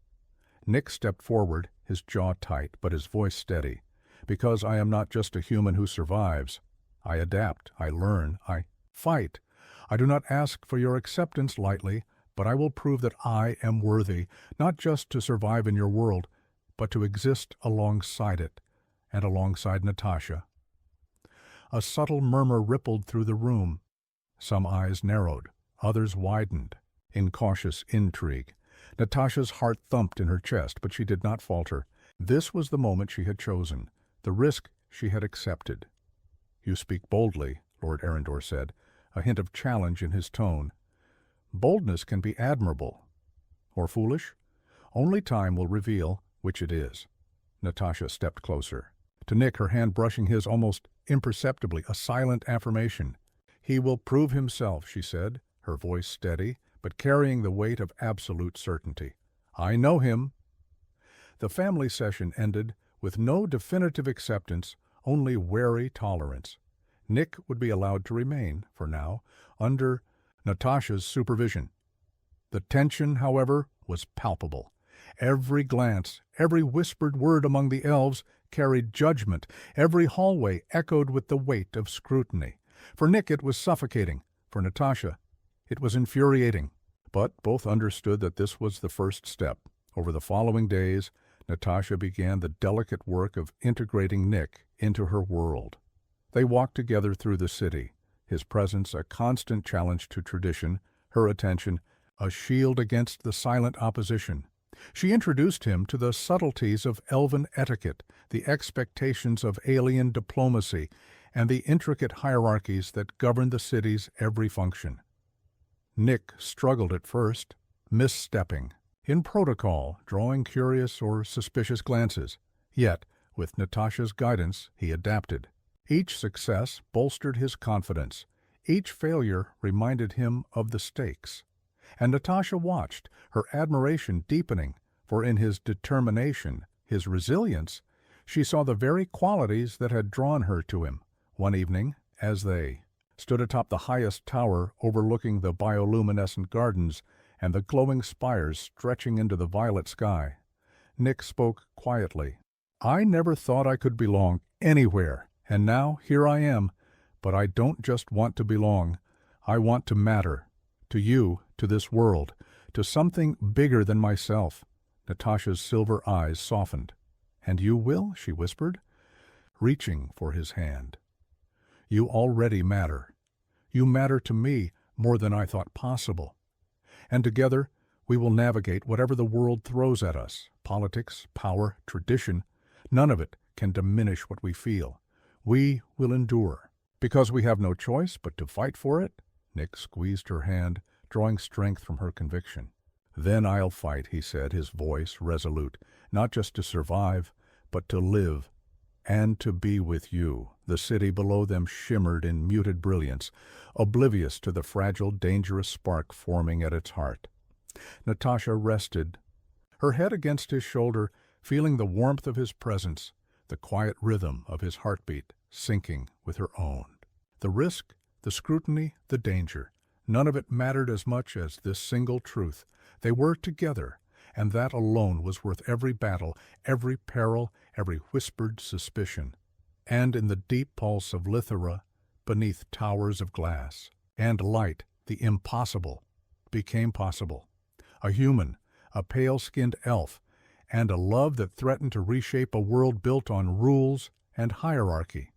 Nick stepped forward, his jaw tight, but his voice steady. "Because I am not just a human who survives. I adapt, I learn, I fight. I do not ask for your acceptance lightly, but I will prove that I am worthy, not just to survive in your world, but to exist alongside it, and alongside Natasha." A subtle murmur rippled through the room. Some eyes narrowed, others widened, in cautious intrigue. Natasha's heart thumped in her chest, but she did not falter. This was the moment she had chosen, the risk she had accepted. "You speak boldly," Lord Arundor said, a hint of challenge in his tone. "Boldness can be admirable. Or foolish? Only time will reveal which it is." Natasha stepped closer. To Nick, her hand brushing his almost imperceptibly, a silent affirmation. "He will prove himself," she said, her voice steady, but carrying the weight of absolute certainty. "I know him." The family session ended with no definitive acceptance, only wary tolerance. Nick would be allowed to remain, for now, under Natasha's supervision. The tension, however, was palpable. Every glance, every whispered word among the elves carried judgment. Every hallway echoed with the weight of scrutiny. For Nick it was suffocating. For Natasha it was infuriating. But both understood that this was the first step. Over the following days, Natasha began the delicate work of integrating Nick into her world. They walked together through the city, his presence a constant challenge to tradition, her attention a shield against the silent opposition. She introduced him to the subtleties of elven etiquette, the expectations of alien diplomacy, and the intricate hierarchies that govern the city's every function. Nick struggled at first, misstepping, in protocol, drawing curious or suspicious glances. Yet, with Natasha's guidance, he adapted. Each success bolstered his confidence. Each failure reminded him of the stakes. And Natasha watched, her admiration deepening, for in his determination, his resilience, she saw the very qualities that had drawn her to him. One evening, as they stood atop the highest tower overlooking the bioluminescent gardens and the glowing spires stretching into the violet sky, Nick spoke quietly. "I never thought I could belong anywhere, and now here I am. But I don't just want to belong. I want to matter. To you, to this world, to something bigger than myself." Natasha's silver eyes softened. "And you will?" she whispered, reaching for his hand. "You already matter. You matter to me more than I thought possible. And together we will navigate whatever the world throws at us. Politics, power, tradition, none of it can diminish what we feel. We will endure. Because we have no choice but to fight for it." Nick squeezed her hand, drawing strength from her conviction. "Then I'll fight," he said, his voice resolute, "not just to survive, but to live, and to be with you." The city below them shimmered in muted brilliance, oblivious to the fragile, dangerous spark forming at its heart. Natasha rested, her head against his shoulder, feeling the warmth of his presence, the quiet rhythm of his heartbeat syncing with her own. The risk, the scrutiny, the danger, none of it mattered as much as this single truth. They were together, and that alone was worth every battle, every peril, every whispered suspicion. And in the deep pulse of Lithera, beneath towers of glass, and light, the impossible became possible. A human, a pale-skinned elf, and a love that threatened to reshape a world built on rules and hierarchy.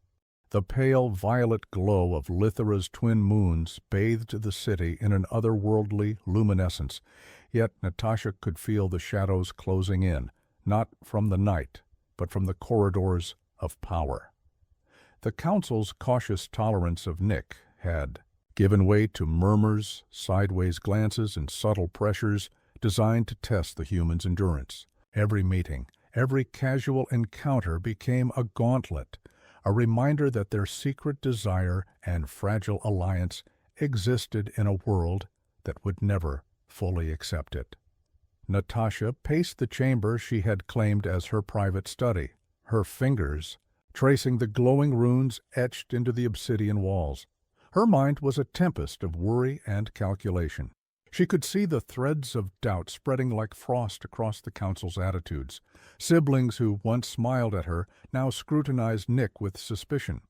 The pale violet glow of Lithera's twin moons bathed the city in an otherworldly luminescence, yet Natasha could feel the shadows closing in, not from the night, but from the corridors of power. The council's cautious tolerance of Nick had given way to murmurs, sideways glances, and subtle pressures designed to test the human's endurance. Every meeting, every casual encounter became a gauntlet, a reminder that their secret desire and fragile alliance existed in a world that would never fully accept it. Natasha paced the chamber she had claimed as her private study, her fingers tracing the glowing runes etched into the obsidian walls. Her mind was a tempest of worry and calculation. She could see the threads of doubt spreading like frost across the council's attitudes. Siblings who once smiled at her now scrutinized Nick with suspicion.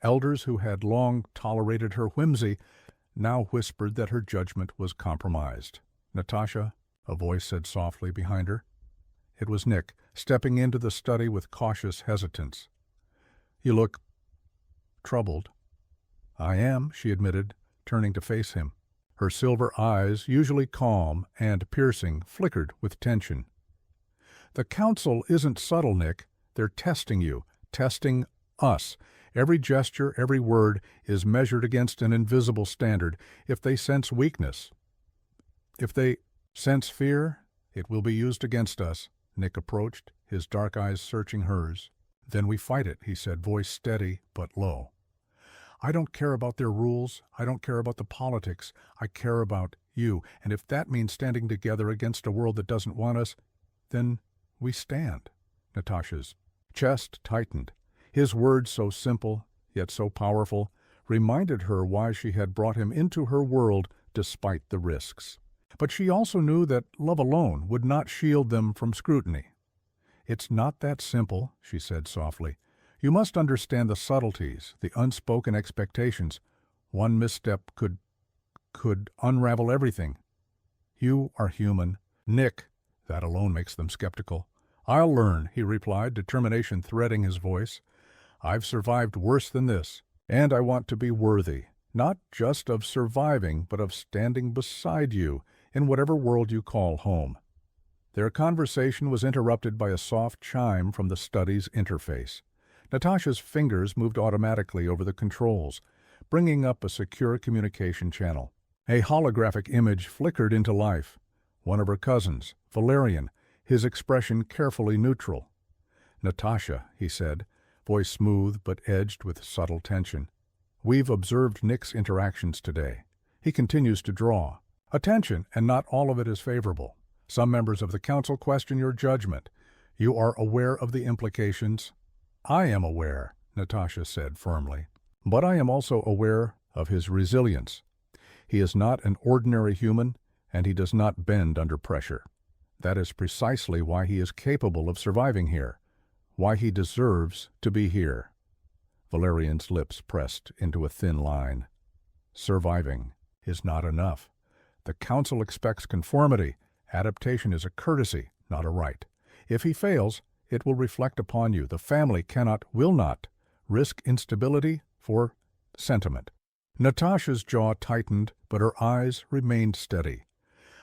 Elders who had long tolerated her whimsy now whispered that her judgment was compromised. "Natasha," a voice said softly behind her. It was Nick, stepping into the study with cautious hesitance. "You look troubled." "I am," she admitted, turning to face him. Her silver eyes, usually calm and piercing, flickered with tension. "The council isn't subtle, Nick. They're testing you, testing us. Every gesture, every word is measured against an invisible standard. If they sense weakness, if they sense fear, it will be used against us." Nick approached, his dark eyes searching hers. "Then we fight it," he said, voice steady but low. "I don't care about their rules. I don't care about the politics. I care about you. And if that means standing together against a world that doesn't want us, then we stand." Natasha's chest tightened. His words, so simple, yet so powerful, reminded her why she had brought him into her world despite the risks. But she also knew that love alone would not shield them from scrutiny. "It's not that simple," she said softly. "You must understand the subtleties, the unspoken expectations. One misstep could unravel everything. You are human." "Nick," that alone makes them skeptical. "I'll learn," he replied, determination threading his voice. "I've survived worse than this, and I want to be worthy, not just of surviving, but of standing beside you in whatever world you call home." Their conversation was interrupted by a soft chime from the study's interface. Natasha's fingers moved automatically over the controls, bringing up a secure communication channel. A holographic image flickered into life. One of her cousins, Valerian, his expression carefully neutral. "Natasha," he said, voice smooth but edged with subtle tension. "We've observed Nick's interactions today. He continues to draw attention, and not all of it is favorable. Some members of the council question your judgment. You are aware of the implications." "I am aware," Natasha said firmly. "But I am also aware of his resilience. He is not an ordinary human, and he does not bend under pressure. That is precisely why he is capable of surviving here, why he deserves to be here." Valerian's lips pressed into a thin line. "Surviving is not enough. The council expects conformity. Adaptation is a courtesy, not a right. If he fails, it will reflect upon you. The family will not, risk instability for sentiment." Natasha's jaw tightened, but her eyes remained steady.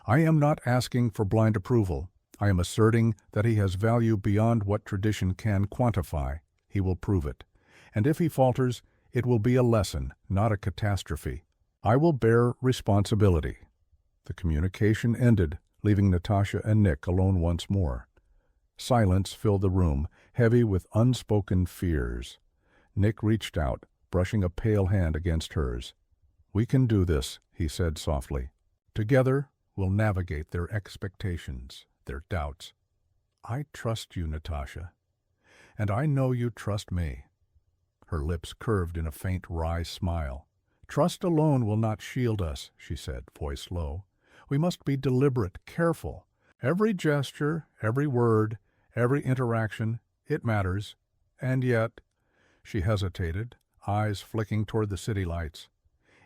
"I am not asking for blind approval. I am asserting that he has value beyond what tradition can quantify. He will prove it. And if he falters, it will be a lesson, not a catastrophe. I will bear responsibility." The communication ended, leaving Natasha and Nick alone once more. Silence filled the room, heavy with unspoken fears. Nick reached out, brushing a pale hand against hers. "We can do this," he said softly. "Together, we'll navigate their expectations, their doubts. I trust you, Natasha, and I know you trust me." Her lips curved in a faint wry smile. "Trust alone will not shield us," she said, voice low. "We must be deliberate, careful. Every gesture, every word, every interaction, it matters. And yet—" she hesitated, eyes flicking toward the city lights.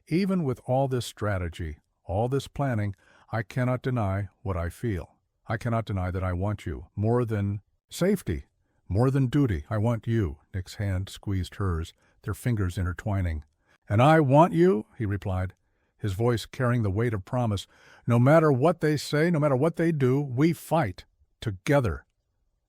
"Even with all this strategy, all this planning, I cannot deny what I feel. I cannot deny that I want you, more than safety, more than duty. I want you." Nick's hand squeezed hers, their fingers intertwining. "And I want you," he replied, his voice carrying the weight of promise. "No matter what they say, no matter what they do, we fight, together."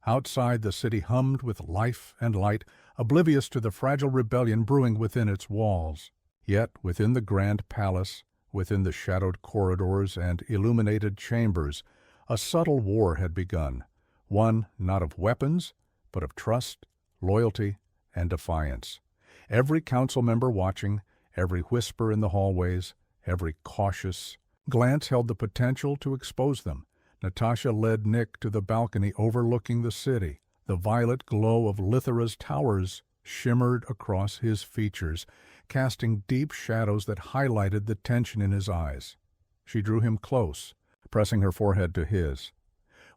Outside, the city hummed with life and light, oblivious to the fragile rebellion brewing within its walls. Yet within the grand palace, within the shadowed corridors and illuminated chambers, a subtle war had begun, one not of weapons, but of trust, loyalty, and defiance. Every council member watching, every whisper in the hallways, every cautious glance held the potential to expose them. Natasha led Nick to the balcony overlooking the city. The violet glow of Lithera's towers shimmered across his features, casting deep shadows that highlighted the tension in his eyes. She drew him close, pressing her forehead to his.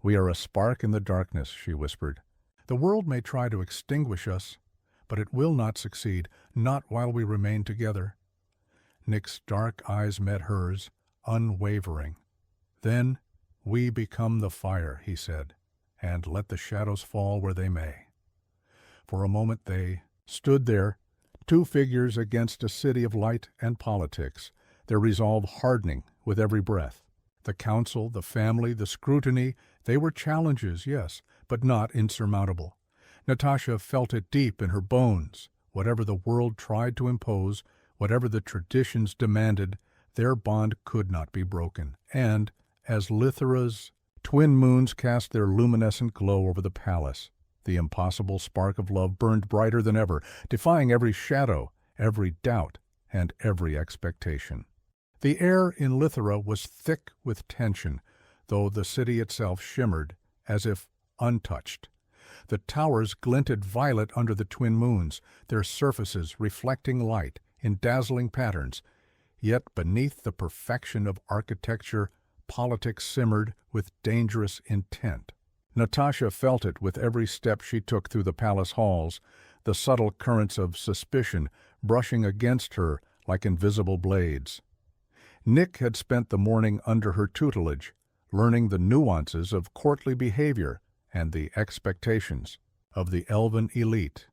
"We are a spark in the darkness," she whispered. "The world may try to extinguish us, but it will not succeed, not while we remain together." Nick's dark eyes met hers, unwavering. "Then we become the fire," he said, "and let the shadows fall where they may." For a moment they stood there, two figures against a city of light and politics, their resolve hardening with every breath. The council, the family, the scrutiny, they were challenges, yes, but not insurmountable. Natasha felt it deep in her bones. Whatever the world tried to impose, whatever the traditions demanded, their bond could not be broken. And, as Lithera's twin moons cast their luminescent glow over the palace, the impossible spark of love burned brighter than ever, defying every shadow, every doubt, and every expectation. The air in Lithera was thick with tension, though the city itself shimmered as if untouched. The towers glinted violet under the twin moons, their surfaces reflecting light in dazzling patterns. Yet beneath the perfection of architecture, politics simmered with dangerous intent. Natasha felt it with every step she took through the palace halls, the subtle currents of suspicion brushing against her like invisible blades. Nick had spent the morning under her tutelage, learning the nuances of courtly behavior and the expectations of the elven elite.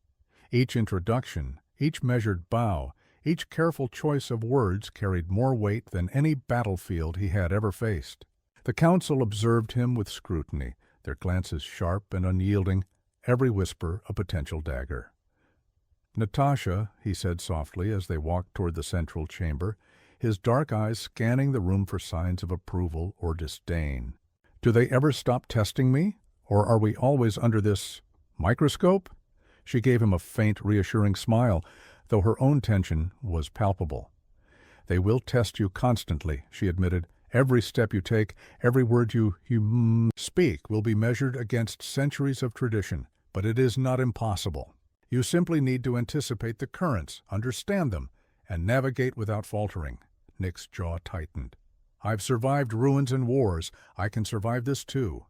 Each introduction, each measured bow, each careful choice of words carried more weight than any battlefield he had ever faced. The council observed him with scrutiny, their glances sharp and unyielding, every whisper a potential dagger. "Natasha," he said softly as they walked toward the central chamber, his dark eyes scanning the room for signs of approval or disdain. "Do they ever stop testing me? Or are we always under this microscope?" She gave him a faint, reassuring smile, though her own tension was palpable. "They will test you constantly," she admitted. "Every step you take, every word you speak will be measured against centuries of tradition, but it is not impossible. You simply need to anticipate the currents, understand them, and navigate without faltering." Nick's jaw tightened. "I've survived ruins and wars. I can survive this too."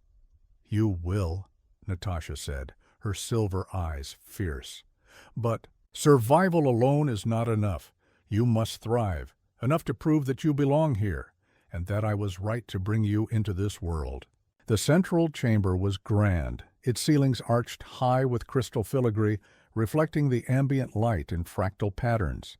"You will," Natasha said, her silver eyes fierce. "But survival alone is not enough. You must thrive, enough to prove that you belong here, and that I was right to bring you into this world." The central chamber was grand, its ceilings arched high with crystal filigree, reflecting the ambient light in fractal patterns.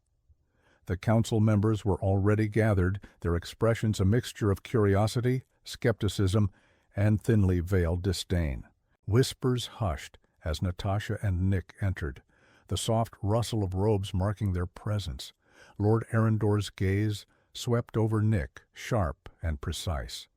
The council members were already gathered, their expressions a mixture of curiosity, skepticism, and thinly veiled disdain. Whispers hushed as Natasha and Nick entered, the soft rustle of robes marking their presence. Lord Arundor's gaze swept over Nick, sharp and precise.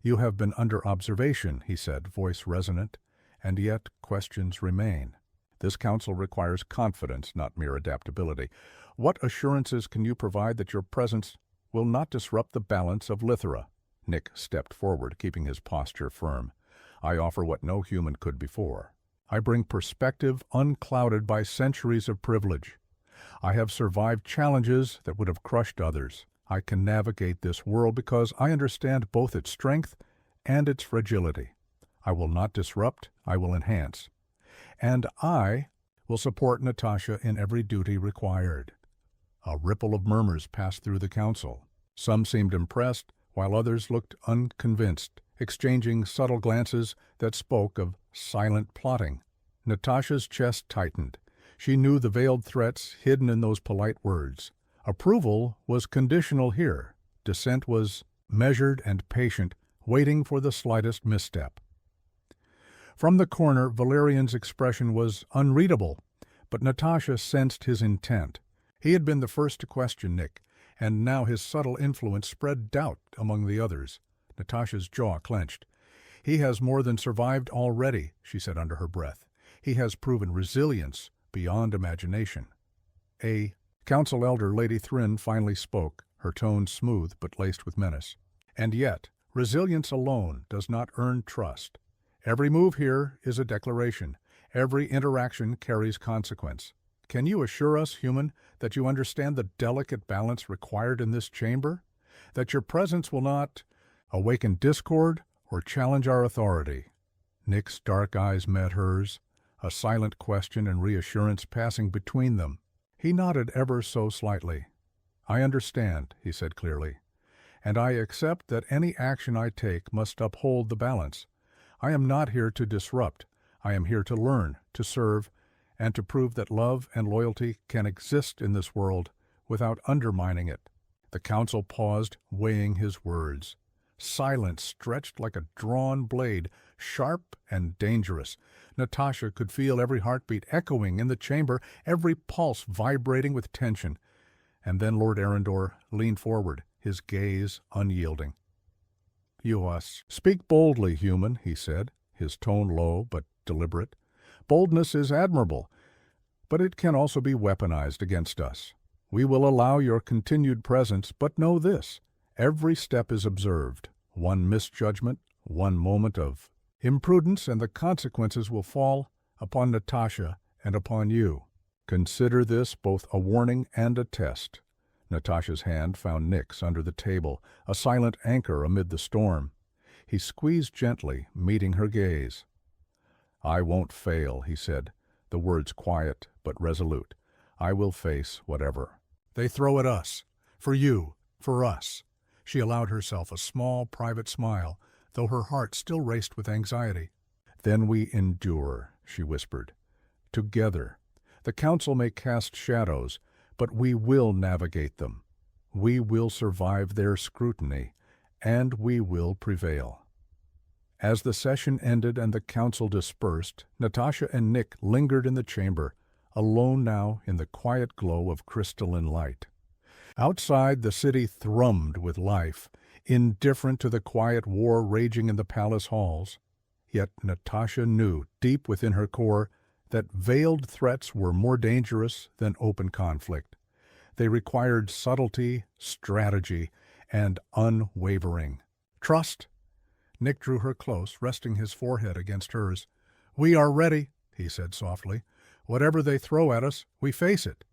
"You have been under observation," he said, voice resonant, "and yet questions remain. This council requires confidence, not mere adaptability. What assurances can you provide that your presence will not disrupt the balance of Lithera?" Nick stepped forward, keeping his posture firm. "I offer what no human could before. I bring perspective unclouded by centuries of privilege. I have survived challenges that would have crushed others. I can navigate this world because I understand both its strength and its fragility. I will not disrupt, I will enhance. And I will support Natasha in every duty required." A ripple of murmurs passed through the council. Some seemed impressed, while others looked unconvinced, exchanging subtle glances that spoke of silent plotting. Natasha's chest tightened. She knew the veiled threats hidden in those polite words. Approval was conditional here. Dissent was measured and patient, waiting for the slightest misstep. From the corner, Valerian's expression was unreadable, but Natasha sensed his intent. He had been the first to question Nick, and now his subtle influence spread doubt among the others. Natasha's jaw clenched. "He has more than survived already," she said under her breath. "He has proven resilience beyond imagination." A council elder, Lady Thrin, finally spoke, her tone smooth but laced with menace. "And yet, resilience alone does not earn trust. Every move here is a declaration. Every interaction carries consequence. Can you assure us, human, that you understand the delicate balance required in this chamber? That your presence will not awaken discord or challenge our authority?" Nick's dark eyes met hers, a silent question and reassurance passing between them. He nodded ever so slightly. "I understand," he said clearly, "and I accept that any action I take must uphold the balance. I am not here to disrupt. I am here to learn, to serve, and to prove that love and loyalty can exist in this world without undermining it." The council paused, weighing his words. Silence stretched like a drawn blade, sharp and dangerous. Natasha could feel every heartbeat echoing in the chamber, every pulse vibrating with tension. And then Lord Arundor leaned forward, his gaze unyielding. "You speak boldly, human," he said, his tone low but deliberate. "Boldness is admirable, but it can also be weaponized against us. We will allow your continued presence, but know this: every step is observed. One misjudgment, one moment of imprudence, and the consequences will fall upon Natasha and upon you. Consider this both a warning and a test." Natasha's hand found Nick's under the table, a silent anchor amid the storm. He squeezed gently, meeting her gaze. "I won't fail," he said, the words quiet but resolute. "I will face whatever they throw at us. For you, for us." She allowed herself a small, private smile, though her heart still raced with anxiety. "Then we endure," she whispered. "Together. The council may cast shadows, but we will navigate them. We will survive their scrutiny, and we will prevail." As the session ended and the council dispersed, Natasha and Nick lingered in the chamber, alone now in the quiet glow of crystalline light. Outside, the city thrummed with life, indifferent to the quiet war raging in the palace halls. Yet Natasha knew, deep within her core, that veiled threats were more dangerous than open conflict. They required subtlety, strategy, and unwavering trust. Nick drew her close, resting his forehead against hers. "We are ready," he said softly. "Whatever they throw at us, we face it.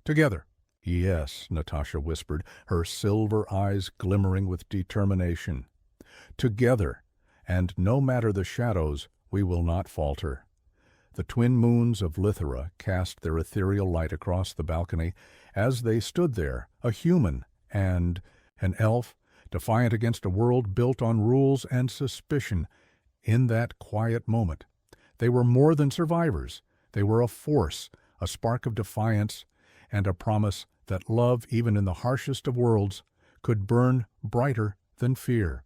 Together." "Yes," Natasha whispered, her silver eyes glimmering with determination. "Together, and no matter the shadows, we will not falter." The twin moons of Lithera cast their ethereal light across the balcony as they stood there, a human and an elf, defiant against a world built on rules and suspicion. In that quiet moment, they were more than survivors. They were a force, a spark of defiance, and a promise that love, even in the harshest of worlds, could burn brighter than fear.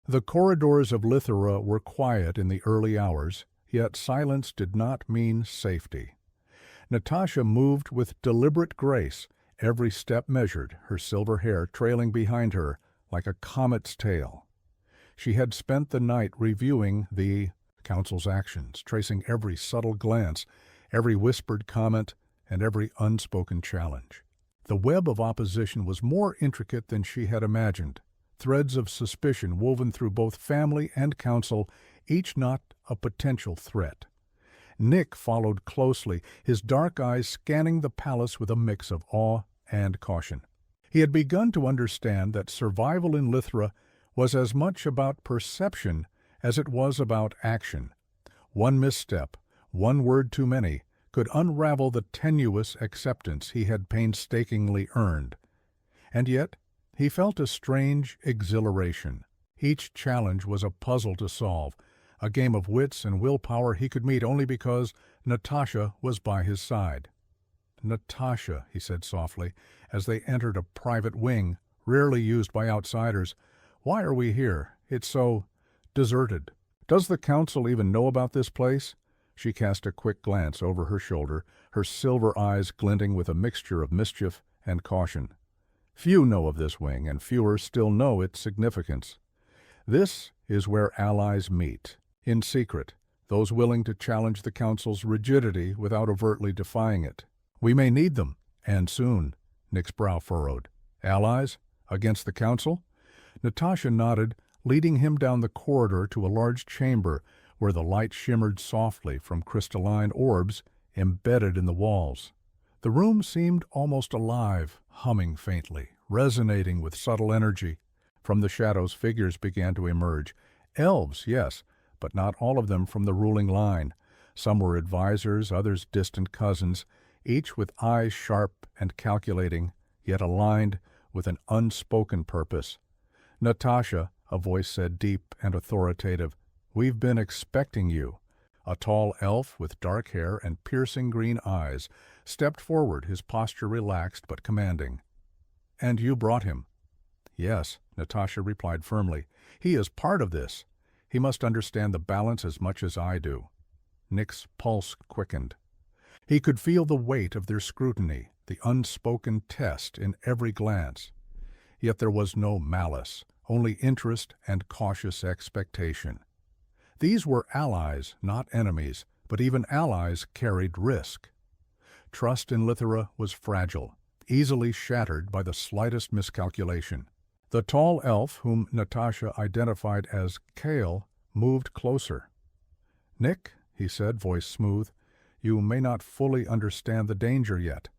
The corridors of Lithera were quiet in the early hours, yet silence did not mean safety. Natasha moved with deliberate grace, every step measured, her silver hair trailing behind her like a comet's tail. She had spent the night reviewing the council's actions, tracing every subtle glance, every whispered comment, and every unspoken challenge. The web of opposition was more intricate than she had imagined, threads of suspicion woven through both family and council, each not a potential threat. Nick followed closely, his dark eyes scanning the palace with a mix of awe and caution. He had begun to understand that survival in Lithera was as much about perception as it was about action. One misstep, one word too many, could unravel the tenuous acceptance he had painstakingly earned. And yet, he felt a strange exhilaration. Each challenge was a puzzle to solve, a game of wits and willpower he could meet only because Natasha was by his side. "Natasha," he said softly, as they entered a private wing, rarely used by outsiders, "why are we here? It's so deserted. Does the council even know about this place?" She cast a quick glance over her shoulder, her silver eyes glinting with a mixture of mischief and caution. "Few know of this wing, and fewer still know its significance. This is where allies meet, in secret, those willing to challenge the council's rigidity without overtly defying it. We may need them, and soon." Nick's brow furrowed. "Allies? Against the council?" Natasha nodded, leading him down the corridor to a large chamber where the light shimmered softly from crystalline orbs embedded in the walls. The room seemed almost alive, humming faintly, resonating with subtle energy. From the shadows, figures began to emerge. Elves, yes, but not all of them from the ruling line. Some were advisors, others distant cousins, each with eyes sharp and calculating, yet aligned with an unspoken purpose. "Natasha," a voice said, deep and authoritative, "we've been expecting you." A tall elf with dark hair and piercing green eyes stepped forward, his posture relaxed but commanding. "And you brought him?" "Yes," Natasha replied firmly. "He is part of this. He must understand the balance as much as I do." Nick's pulse quickened. He could feel the weight of their scrutiny, the unspoken test in every glance. Yet there was no malice, only interest and cautious expectation. These were allies, not enemies, but even allies carried risk. Trust in Lithera was fragile, easily shattered by the slightest miscalculation. The tall elf, whom Natasha identified as Kale, moved closer. "Nick," he said, voice smooth, "you may not fully understand the danger yet.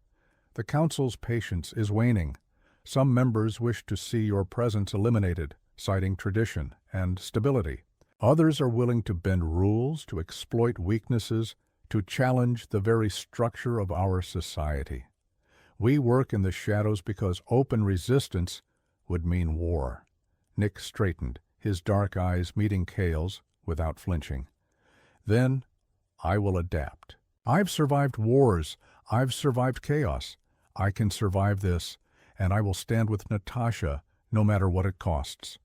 The council's patience is waning. Some members wish to see your presence eliminated, citing tradition and stability. Others are willing to bend rules, to exploit weaknesses, to challenge the very structure of our society. We work in the shadows because open resistance would mean war." Nick straightened, his dark eyes meeting Kale's without flinching. "Then I will adapt. I've survived wars. I've survived chaos. I can survive this, and I will stand with Natasha no matter what it costs."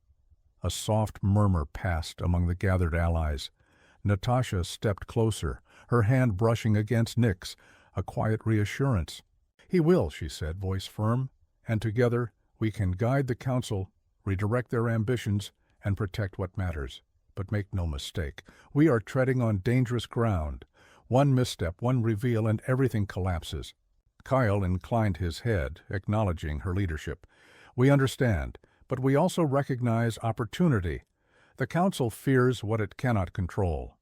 A soft murmur passed among the gathered allies. Natasha stepped closer, her hand brushing against Nick's, a quiet reassurance. "He will," she said, voice firm, "and together we can guide the council, redirect their ambitions, and protect what matters. But make no mistake, we are treading on dangerous ground, One misstep, one reveal, and everything collapses. Kyle inclined his head, acknowledging her leadership. We understand, but we also recognize opportunity. The Council fears what it cannot control.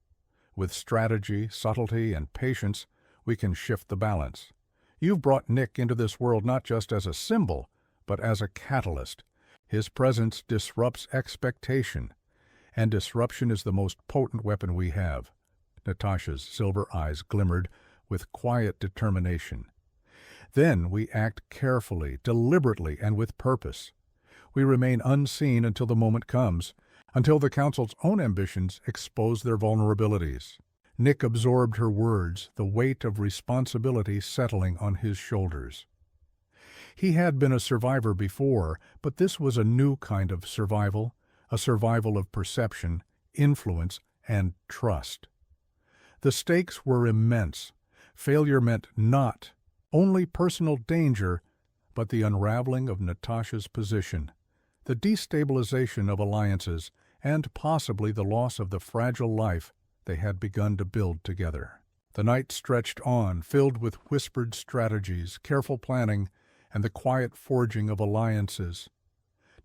With strategy, subtlety, and patience, we can shift the balance. You've brought Nick into this world not just as a symbol, but as a catalyst. His presence disrupts expectation, and disruption is the most potent weapon we have. Natasha's silver eyes glimmered with quiet determination. Then we act carefully, deliberately, and with purpose. We remain unseen until the moment comes, until the Council's own ambitions expose their vulnerabilities. Nick absorbed her words, the weight of responsibility settling on his shoulders. He had been a survivor before, but this was a new kind of survival, a survival of perception, influence, and trust. The stakes were immense. Failure meant not only personal danger, but the unraveling of Natasha's position, the destabilization of alliances, and possibly the loss of the fragile life they had begun to build together. The night stretched on, filled with whispered strategies, careful planning, and the quiet forging of alliances.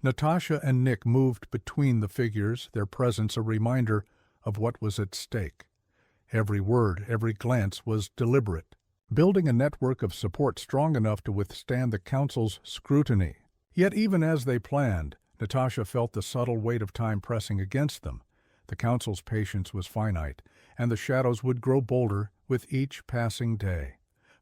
Natasha and Nick moved between the figures, their presence a reminder of what was at stake. Every word, every glance was deliberate, building a network of support strong enough to withstand the Council's scrutiny. Yet even as they planned, Natasha felt the subtle weight of time pressing against them. The Council's patience was finite, and the shadows would grow bolder with each passing day.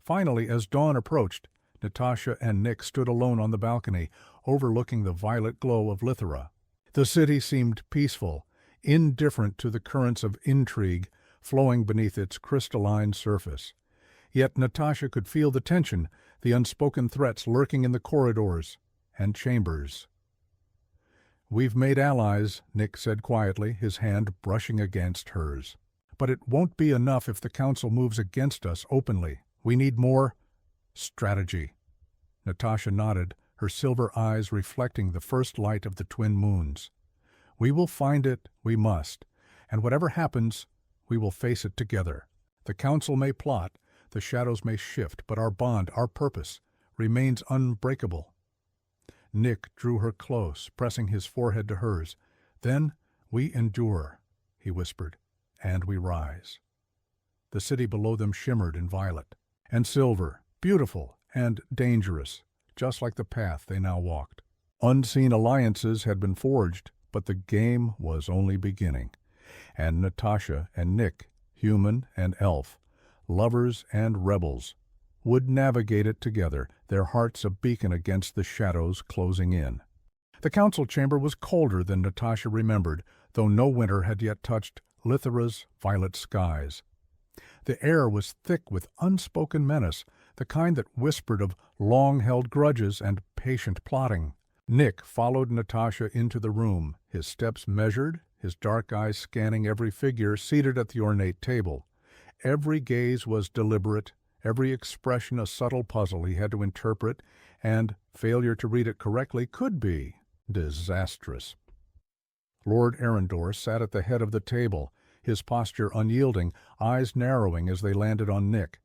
Finally, as dawn approached, Natasha and Nick stood alone on the balcony, overlooking the violet glow of Lithera. The city seemed peaceful, indifferent to the currents of intrigue flowing beneath its crystalline surface. Yet Natasha could feel the tension, the unspoken threats lurking in the corridors and chambers. "We've made allies," Nick said quietly, his hand brushing against hers. "But it won't be enough if the Council moves against us openly. We need more strategy." Natasha nodded, her silver eyes reflecting the first light of the twin moons. "We will find it, we must, and whatever happens, we will face it together. The Council may plot, the shadows may shift, but our bond, our purpose, remains unbreakable." Nick drew her close, pressing his forehead to hers. "Then we endure," he whispered, "and we rise." The city below them shimmered in violet and silver, beautiful and dangerous, just like the path they now walked. Unseen alliances had been forged, but the game was only beginning. And Natasha and Nick, human and elf, lovers and rebels, would navigate it together, their hearts a beacon against the shadows closing in. The Council chamber was colder than Natasha remembered, though no winter had yet touched Lithera's violet skies. The air was thick with unspoken menace, the kind that whispered of long-held grudges and patient plotting. Nick followed Natasha into the room, his steps measured, his dark eyes scanning every figure seated at the ornate table. Every gaze was deliberate, every expression a subtle puzzle he had to interpret, and failure to read it correctly could be disastrous. Lord Arendor sat at the head of the table, his posture unyielding, eyes narrowing as they landed on Nick.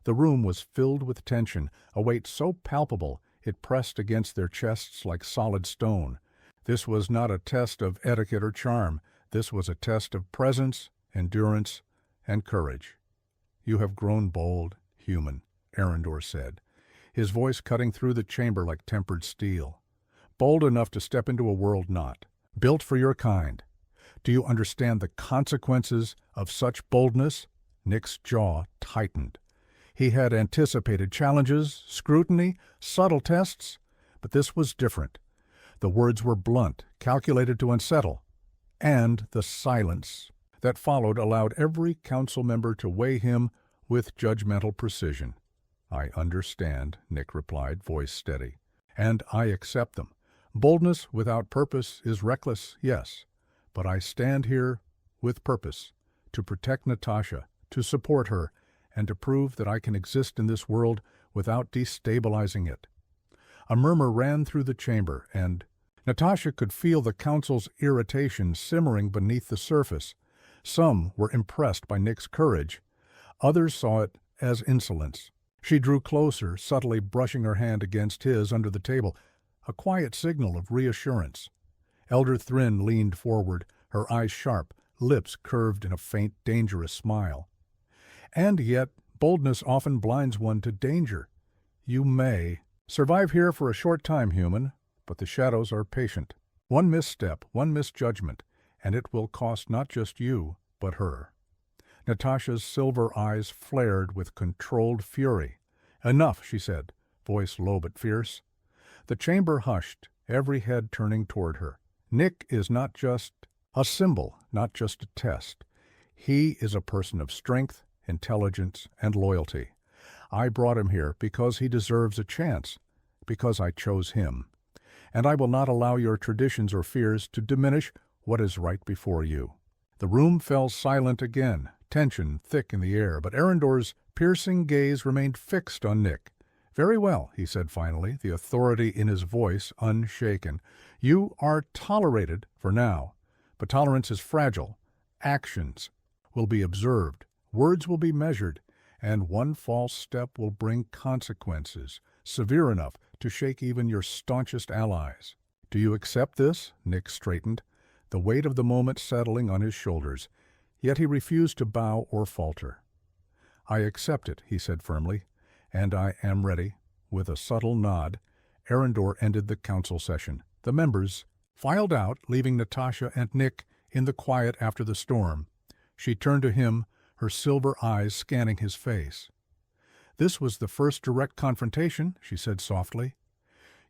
The room was filled with tension, a weight so palpable it pressed against their chests like solid stone. This was not a test of etiquette or charm. This was a test of presence, endurance, and courage. "You have grown bold, human," Arendor said, his voice cutting through the chamber like tempered steel. "Bold enough to step into a world not built for your kind. Do you understand the consequences of such boldness?" Nick's jaw tightened. He had anticipated challenges, scrutiny, subtle tests, but this was different. The words were blunt, calculated to unsettle, and the silence that followed allowed every council member to weigh him with judgmental precision. "I understand," Nick replied, voice steady, "and I accept them. Boldness without purpose is reckless, yes, but I stand here with purpose, to protect Natasha, to support her, and to prove that I can exist in this world without destabilizing it." A murmur ran through the chamber, and Natasha could feel the council's irritation simmering beneath the surface. Some were impressed by Nick's courage. Others saw it as insolence. She drew closer, subtly brushing her hand against his under the table, a quiet signal of reassurance. Elder Thrin leaned forward, her eyes sharp, lips curved in a faint, dangerous smile. And yet, boldness often blinds one to danger. You may survive here for a short time, human, but the shadows are patient. One misstep, one misjudgment, and it will cost not just you, but her. Natasha's silver eyes flared with controlled fury. "Enough," she said, voice low but fierce. The chamber hushed, every head turning toward her. Nick is not just a symbol, not just a test. He is a person of strength, intelligence, and loyalty. I brought him here because he deserves a chance, because I chose him. And I will not allow your traditions or fears to diminish what is right before you." The room fell silent again, tension thick in the air, but Arendor's piercing gaze remained fixed on Nick. "Very well," he said finally, the authority in his voice unshaken. "You are tolerated for now, but tolerance is fragile. Actions will be observed, words will be measured, and one false step will bring consequences, severe enough to shake even your staunchest allies. Do you accept this?" Nick straightened, the weight of the moment settling on his shoulders, yet he refused to bow or falter. "I accept it," he said firmly, "and I am ready." With a subtle nod, Arendor ended the council session. The members filed out, leaving Natasha and Nick in the quiet after the storm. She turned to him, her silver eyes scanning his face. "This was the first direct confrontation," she said softly.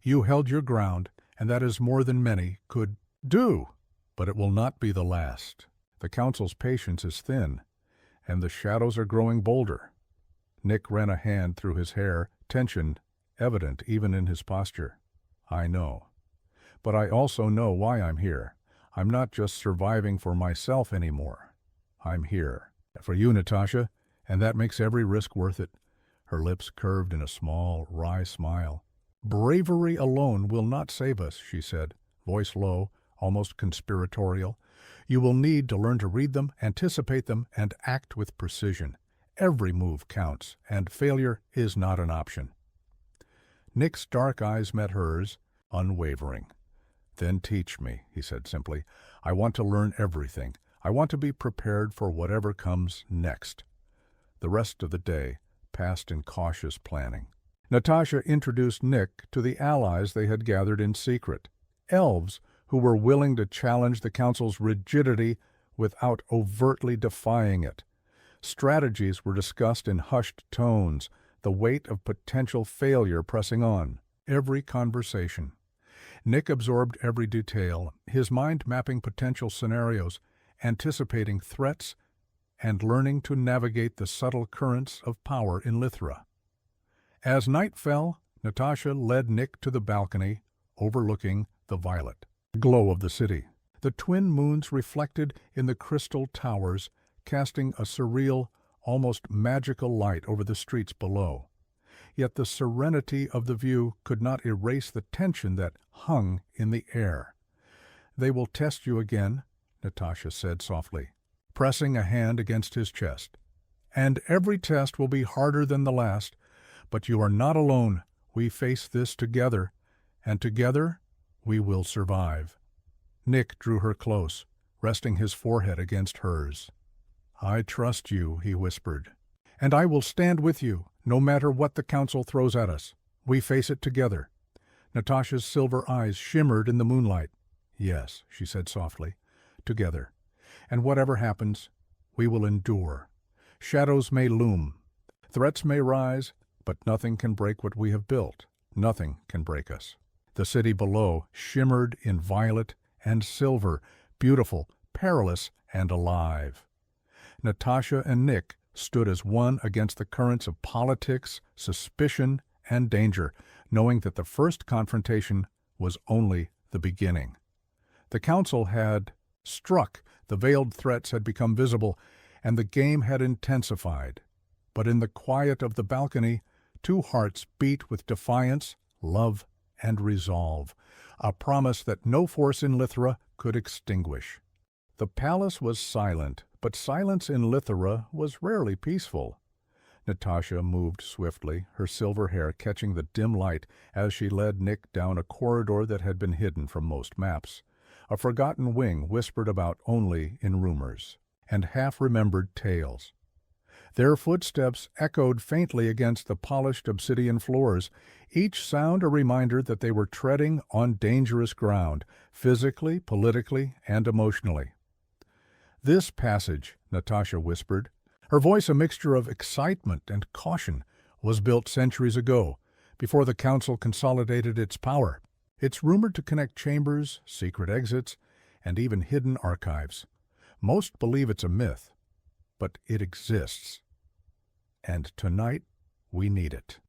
"You held your ground, and that is more than many could do, but it will not be the last. The council's patience is thin, and the shadows are growing bolder." Nick ran a hand through his hair, tension evident even in his posture. "I know. But I also know why I'm here. I'm not just surviving for myself anymore. I'm here for you, Natasha, and that makes every risk worth it." Her lips curved in a small, wry smile. "Bravery alone will not save us," she said, voice low, almost conspiratorial. "You will need to learn to read them, anticipate them, and act with precision. Every move counts, and failure is not an option." Nick's dark eyes met hers, unwavering. "Then teach me," he said simply. "I want to learn everything. I want to be prepared for whatever comes next." The rest of the day passed in cautious planning. Natasha introduced Nick to the allies they had gathered in secret. Elves who were willing to challenge the council's rigidity without overtly defying it. Strategies were discussed in hushed tones, the weight of potential failure pressing on. Every conversation. Nick absorbed every detail, his mind mapping potential scenarios, anticipating threats, and learning to navigate the subtle currents of power in Lithra. As night fell, Natasha led Nick to the balcony, overlooking the violet glow of the city. The twin moons reflected in the crystal towers, casting a surreal, almost magical light over the streets below. Yet the serenity of the view could not erase the tension that hung in the air. "They will test you again," Natasha said softly, pressing a hand against his chest. "And every test will be harder than the last, but you are not alone. We face this together, and together we will survive." Nick drew her close, resting his forehead against hers. "I trust you," he whispered, "and I will stand with you, no matter what the council throws at us. We face it together." Natasha's silver eyes shimmered in the moonlight. "Yes," she said softly, "together. And whatever happens, we will endure. Shadows may loom, threats may rise, but nothing can break what we have built. Nothing can break us." The city below shimmered in violet and silver, beautiful, perilous, and alive. Natasha and Nick stood as one against the currents of politics, suspicion, and danger, knowing that the first confrontation was only the beginning. The council had struck, the veiled threats had become visible, and the game had intensified. But in the quiet of the balcony, two hearts beat with defiance, love, and resolve, a promise that no force in Lithra could extinguish. The palace was silent, But silence in Lithera was rarely peaceful. Natasha moved swiftly, her silver hair catching the dim light as she led Nick down a corridor that had been hidden from most maps. A forgotten wing whispered about only in rumors and half-remembered tales. Their footsteps echoed faintly against the polished obsidian floors, each sound a reminder that they were treading on dangerous ground, physically, politically, and emotionally. "This passage," Natasha whispered, her voice a mixture of excitement and caution, "was built centuries ago, before the Council consolidated its power. It's rumored to connect chambers, secret exits, and even hidden archives. Most believe it's a myth, but it exists. And tonight, we need it."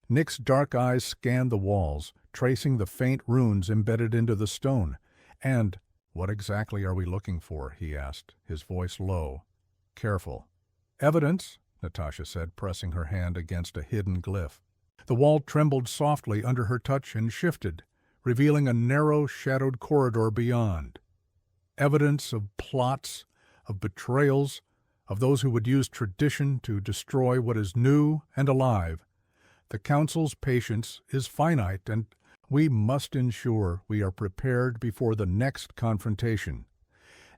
Nick's dark eyes scanned the walls, tracing the faint runes embedded into the stone. "And what exactly are we looking for?" he asked, his voice low, careful. "Evidence," Natasha said, pressing her hand against a hidden glyph. The wall trembled softly under her touch and shifted, revealing a narrow, shadowed corridor beyond. Evidence of plots, of betrayals, of those who would use tradition to destroy what is new and alive. The Council's patience is finite, and we must ensure we are prepared before the next confrontation.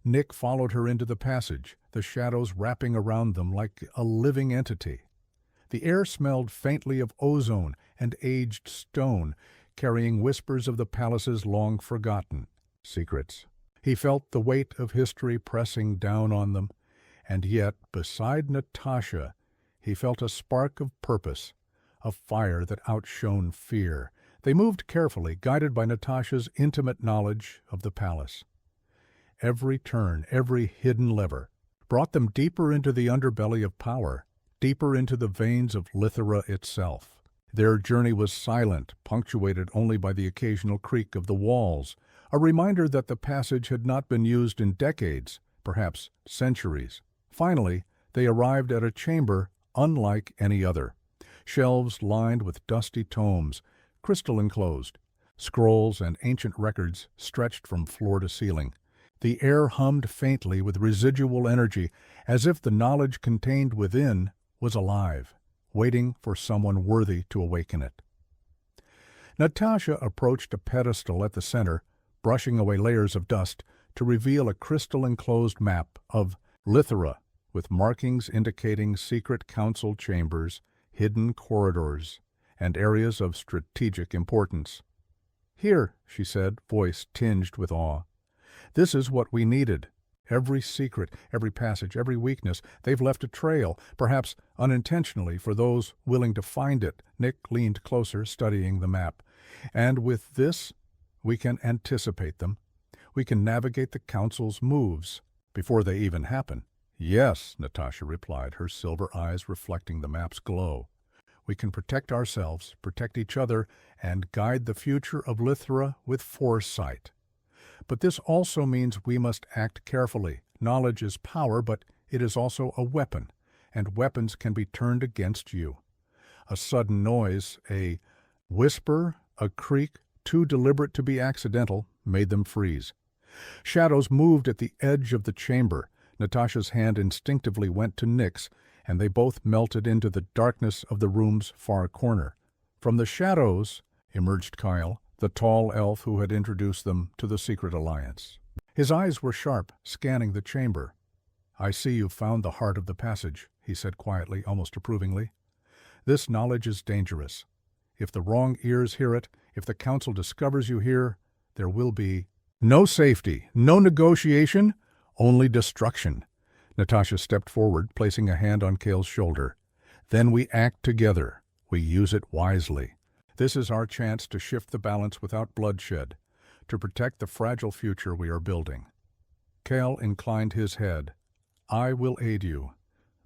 Nick followed her into the passage, the shadows wrapping around them like a living entity. The air smelled faintly of ozone and aged stone, carrying whispers of the palace's long forgotten secrets. He felt the weight of history pressing down on them, and yet, beside Natasha, he felt a spark of purpose, a fire that outshone fear. They moved carefully, guided by Natasha's intimate knowledge of the palace. Every turn, every hidden lever, brought them deeper into the underbelly of power, deeper into the veins of Lithera itself. Their journey was silent, punctuated only by the occasional creak of the walls, a reminder that the passage had not been used in decades, perhaps centuries. Finally, they arrived at a chamber unlike any other. Shelves lined with dusty tomes, crystal enclosed. Scrolls and ancient records stretched from floor to ceiling. The air hummed faintly with residual energy, as if the knowledge contained within was alive, waiting for someone worthy to awaken it. Natasha approached a pedestal at the center, brushing away layers of dust to reveal a crystal-enclosed map of Lithera, with markings indicating secret council chambers, hidden corridors, and areas of strategic importance. "Here," she said, voice tinged with awe. "This is what we needed. Every secret, every passage, every weakness, they've left a trail, perhaps unintentionally for those willing to find it." Nick leaned closer, studying the map. "And with this, we can anticipate them. We can navigate the Council's moves before they even happen." "Yes," Natasha replied, her silver eyes reflecting the map's glow. "We can protect ourselves, protect each other, and guide the future of Lithera with foresight. But this also means we must act carefully. Knowledge is power, but it is also a weapon, and weapons can be turned against you." A sudden noise, a whisper, a creak, too deliberate to be accidental, made them freeze. Shadows moved at the edge of the chamber. Natasha's hand instinctively went to Nick's, and they both melted into the darkness of the room's far corner. From the shadows emerged Kyle, the tall elf who had introduced them to the secret alliance. His eyes were sharp, scanning the chamber. "I see you've found the heart of the passage," he said quietly, almost approvingly. "This knowledge is dangerous. If the wrong ears hear it, if the Council discovers you here, there will be no safety, no negotiation, only destruction." Natasha stepped forward, placing a hand on Kale's shoulder. "Then we act together. We use it wisely. This is our chance to shift the balance without bloodshed, to protect the fragile future we are building." Kale inclined his head. "I will aid you.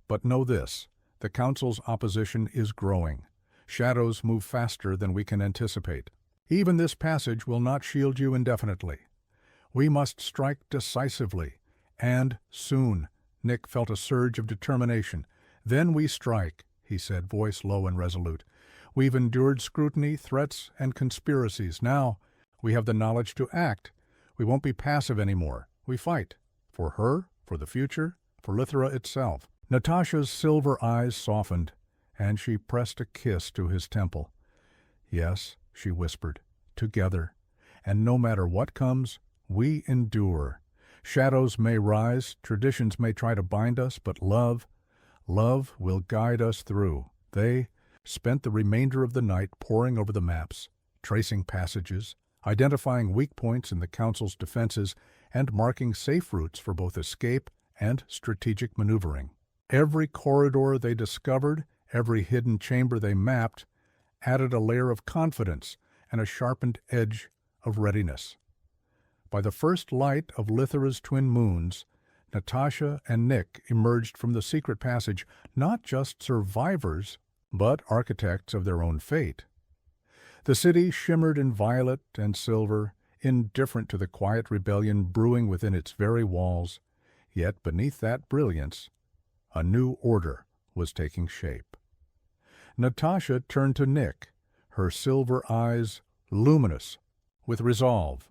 But know this, the Council's opposition is growing. Shadows move faster than we can anticipate. Even this passage will not shield you indefinitely. We must strike decisively, and soon." Nick felt a surge of determination. "Then we strike," he said, voice low and resolute. "We've endured scrutiny, threats, and conspiracies. Now we have the knowledge to act. We won't be passive anymore. We fight. For her, For the future, for Lithra itself. Natasha's silver eyes softened, and she pressed a kiss to his temple. Yes, she whispered, together, and no matter what comes, we endure. Shadows may rise, traditions may try to bind us, but love will guide us through. They spent the remainder of the night poring over the maps, tracing passages, identifying weak points in the Council's defenses, and marking safe routes for both escape and strategic maneuvering. Every corridor they discovered, every hidden chamber they mapped, added a layer of confidence and a sharpened edge of readiness. By the first light of Lithra's twin moons, Natasha and Nick emerged from the secret passage not just survivors, but architects of their own fate. The city shimmered in violet and silver, indifferent to the quiet rebellion brewing within its very walls, yet beneath that brilliance, a new order was taking shape. Natasha turned to Nick, her silver eyes luminous with resolve.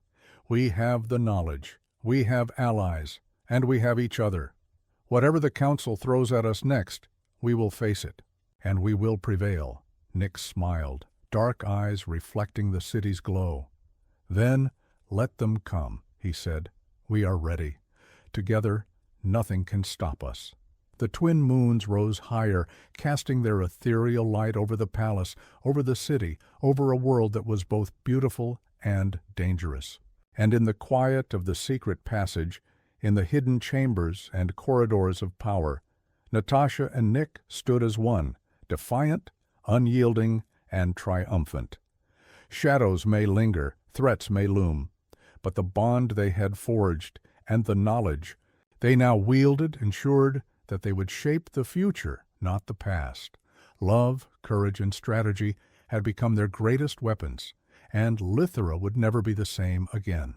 We have the knowledge, we have allies, and we have each other. Whatever the Council throws at us next, we will face it, and we will prevail. Nick smiled, dark eyes reflecting the city's glow. Then let them come, he said. We are ready. Together, nothing can stop us. The twin moons rose higher, casting their ethereal light over the palace, over the city, over a world that was both beautiful and dangerous. And in the quiet of the secret passage, in the hidden chambers and corridors of power, Natasha and Nick stood as one, defiant, unyielding, and triumphant. Shadows may linger, threats may loom, but the bond they had forged and the knowledge they now wielded ensured that they would shape the future, not the past. Love, courage, and strategy had become their greatest weapons, and Lithra would never be the same again.